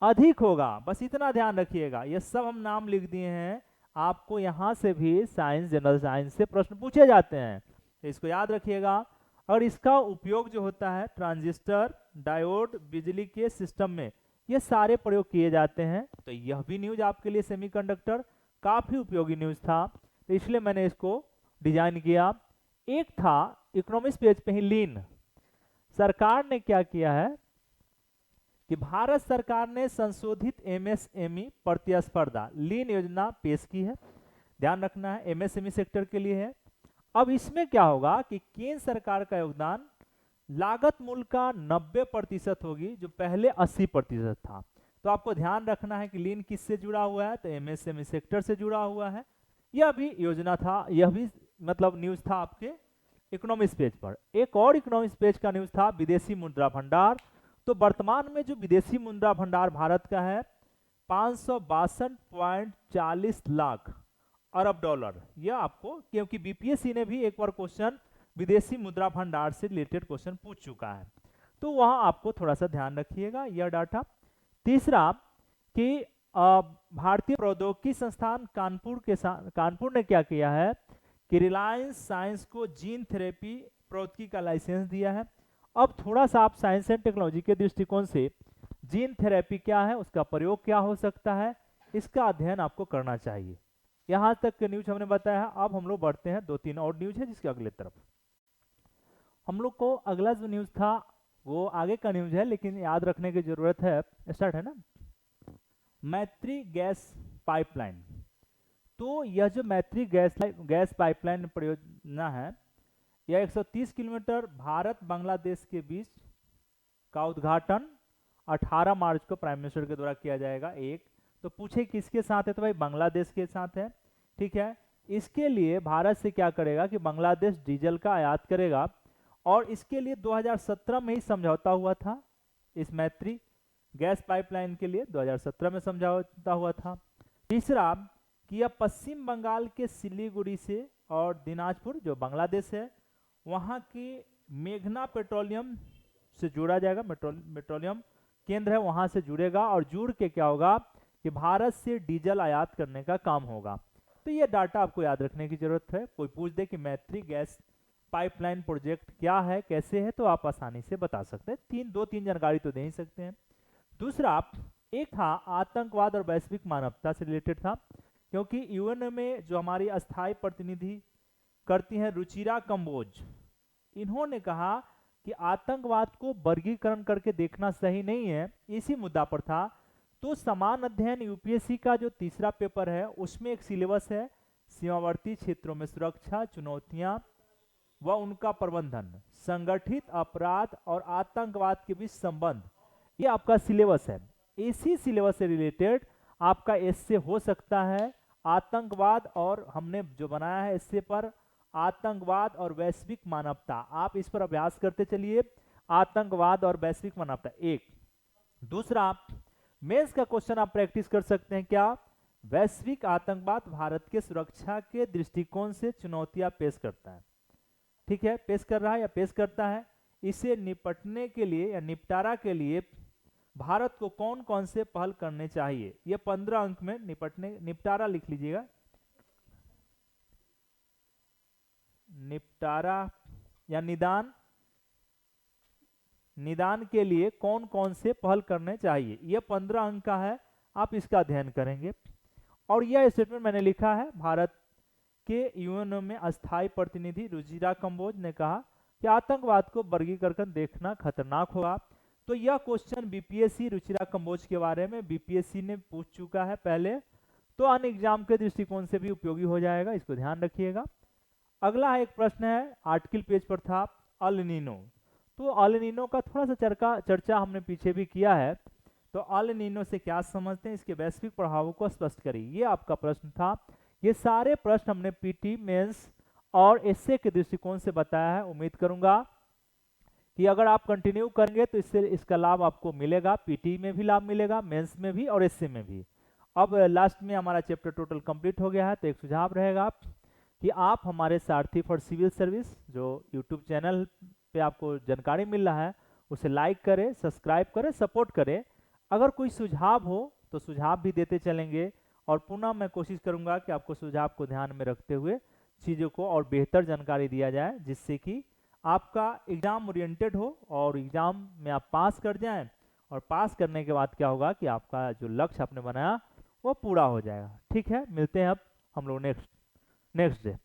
अधिक होगा। बस इतना ध्यान रखिएगा, ये सब हम नाम लिख दिए हैं, आपको यहां से भी साइंस, जनरल साइंस से प्रश्न पूछे जाते हैं, तो इसको याद रखिएगा। और इसका उपयोग जो होता है ट्रांजिस्टर, डायोड, बिजली के सिस्टम में, ये सारे प्रयोग किए जाते हैं। तो यह भी न्यूज आपके लिए सेमीकंडक्टर काफी उपयोगी न्यूज था, तो इसलिए मैंने इसको डिजाइन किया। एक था इकोनॉमिक्स पेज पे ही लीन, सरकार ने क्या किया है कि भारत सरकार ने संशोधित एमएसएमई प्रतिस्पर्धा लीन योजना पेश की है। ध्यान रखना है एमएसएमई सेक्टर के लिए है। अब इसमें क्या होगा कि केंद्र सरकार का योगदान लागत मूल्य का 90% होगी, जो पहले 80% था। तो आपको ध्यान रखना है कि लीन किससे जुड़ा हुआ है, तो एमएसएमई सेक्टर से जुड़ा हुआ है। यह भी योजना था, यह भी मतलब न्यूज था आपके इकोनॉमिक्स पेज पर। एक और इकोनॉमिक्स पेज का न्यूज था विदेशी मुद्रा भंडार। तो वर्तमान में जो विदेशी मुद्रा भंडार भारत का है 562.40 लाख अरब डॉलर। यह आपको, क्योंकि बीपीएससी ने भी एक बार क्वेश्चन विदेशी मुद्रा भंडार से रिलेटेड क्वेश्चन पूछ चुका है, तो वहां आपको थोड़ा सा ध्यान रखिएगा यह डाटा। तीसरा कि भारतीय प्रौद्योगिकी संस्थान कानपुर ने क्या किया है कि रिलायंस साइंस को जीन थेरेपी प्रौद्योगिकी का लाइसेंस दिया है। अब थोड़ा सा आप साइंस एंड टेक्नोलॉजी के दृष्टिकोण से जीन थेरेपी क्या है, उसका प्रयोग क्या हो सकता है, इसका अध्ययन आपको करना चाहिए। यहां तक के न्यूज हमने बताया है। अब हम लोग बढ़ते हैं, 2-3 और न्यूज है जिसके अगले तरफ। हम लोग को अगला जो न्यूज था वो आगे का न्यूज है, लेकिन याद रखने की जरूरत है। स्टार्ट है ना, मैत्री गैस पाइपलाइन। तो यह जो मैत्री गैस पाइपलाइन परियोजना है, यह 130 किलोमीटर भारत बांग्लादेश के बीच का उद्घाटन 18 मार्च को प्राइम मिनिस्टर के द्वारा किया जाएगा। एक तो पूछे किसके साथ है, तो भाई बांग्लादेश के साथ है। ठीक है, इसके लिए भारत से क्या करेगा कि बांग्लादेश डीजल का आयात करेगा, और इसके लिए 2017 में ही समझौता हुआ था। इस मैत्री गैस पाइपलाइन के लिए 2017 में समझौता हुआ था। तीसरा कि यह पश्चिम बंगाल के सिलीगुड़ी से और दिनाजपुर जो बांग्लादेश है वहां की मेघना पेट्रोलियम से जोड़ा जाएगा, पेट्रोलियम केंद्र है वहां से जुड़ेगा, और जुड़ के क्या होगा कि भारत से डीजल आयात करने का काम होगा। तो ये डाटा आपको याद रखने की जरूरत है। कोई पूछ दे कि मैत्री गैस पाइपलाइन प्रोजेक्ट क्या है, कैसे है, तो आप आसानी से बता सकते हैं। 2-3 जानकारी तो दे ही सकते हैं। दूसरा एक था आतंकवाद और वैश्विक मानवता से रिलेटेड था, क्योंकि यूएन में जो हमारी अस्थायी प्रतिनिधि करती हैं रुचिरा कंबोज, इन्होंने कहा कि आतंकवाद को वर्गीकरण करके देखना सही नहीं है, इसी मुद्दा पर था। तो समान अध्ययन यूपीएससी का जो तीसरा पेपर है उसमें एक सिलेबस है, सीमावर्ती क्षेत्रों में सुरक्षा चुनौतियां व उनका प्रबंधन, संगठित अपराध और आतंकवाद के बीच संबंध, ये आपका सिलेबस है। इसी सिलेबस से रिलेटेड आपका एस्से हो सकता है आतंकवाद, और हमने जो बनाया है इससे पर आतंकवाद और वैश्विक मानवता। आप इस पर अभ्यास करते चलिए, आतंकवाद और वैश्विक मानवता एक। दूसरा मेंस का क्वेश्चन आप प्रैक्टिस कर सकते हैं, क्या वैश्विक आतंकवाद भारत के सुरक्षा के दृष्टिकोण से चुनौतियां पेश करता है। ठीक है, पेश कर रहा है या पेश करता है। इसे निपटने के लिए या निपटारा के लिए भारत को कौन कौन से पहल करने चाहिए, ये 15 अंक में निपटारा लिख लीजिएगा। निपटारा या निदान के लिए कौन कौन से पहल करने चाहिए, यह 15 अंक का है, आप इसका अध्ययन करेंगे। और यह स्टेटमेंट मैंने लिखा है, भारत के यूएन में अस्थायी प्रतिनिधि रुचिरा कंबोज ने कहा कि आतंकवाद को वर्गीकरण देखना खतरनाक होगा। तो यह क्वेश्चन बीपीएससी रुचिरा कंबोज के बारे में बीपीएससी ने पूछ चुका है पहले, तो अन्य एग्जाम के दृष्टिकोण से भी उपयोगी हो जाएगा, इसको ध्यान रखिएगा। अगला एक प्रश्न है, आर्टिकल पेज पर था, अल नीनो। तो अल नीनो का थोड़ा सा चर्चा हमने पीछे भी किया है। तो अल नीनो से क्या समझते हैं, इसके वैश्विक प्रभावों को स्पष्ट करिए, ये आपका प्रश्न था। ये सारे प्रश्न हमने पीटी, मेंस और एसए के दृष्टिकोण से बताया है। उम्मीद करूंगा कि अगर आप कंटिन्यू करेंगे तो इससे इसका लाभ आपको मिलेगा, पीटी में भी लाभ मिलेगा, मेंस में भी और एसए में भी। अब लास्ट में हमारा चैप्टर टोटल कंप्लीट हो गया है, तो एक सुझाव रहेगा कि आप हमारे सारथी फॉर सिविल सर्विस जो यूट्यूब चैनल पे आपको जानकारी मिल रहा है उसे लाइक करें, सब्सक्राइब करें, सपोर्ट करें। अगर कोई सुझाव हो तो सुझाव भी देते चलेंगे, और पुनः मैं कोशिश करूंगा कि आपको सुझाव को ध्यान में रखते हुए चीज़ों को और बेहतर जानकारी दिया जाए, जिससे कि आपका एग्जाम ओरिएंटेड हो और एग्जाम में आप पास कर जाएं, और पास करने के बाद क्या होगा कि आपका जो लक्ष्य आपने बनाया वो पूरा हो जाएगा। ठीक है, मिलते हैं अब हम लोग नेक्स्ट डे।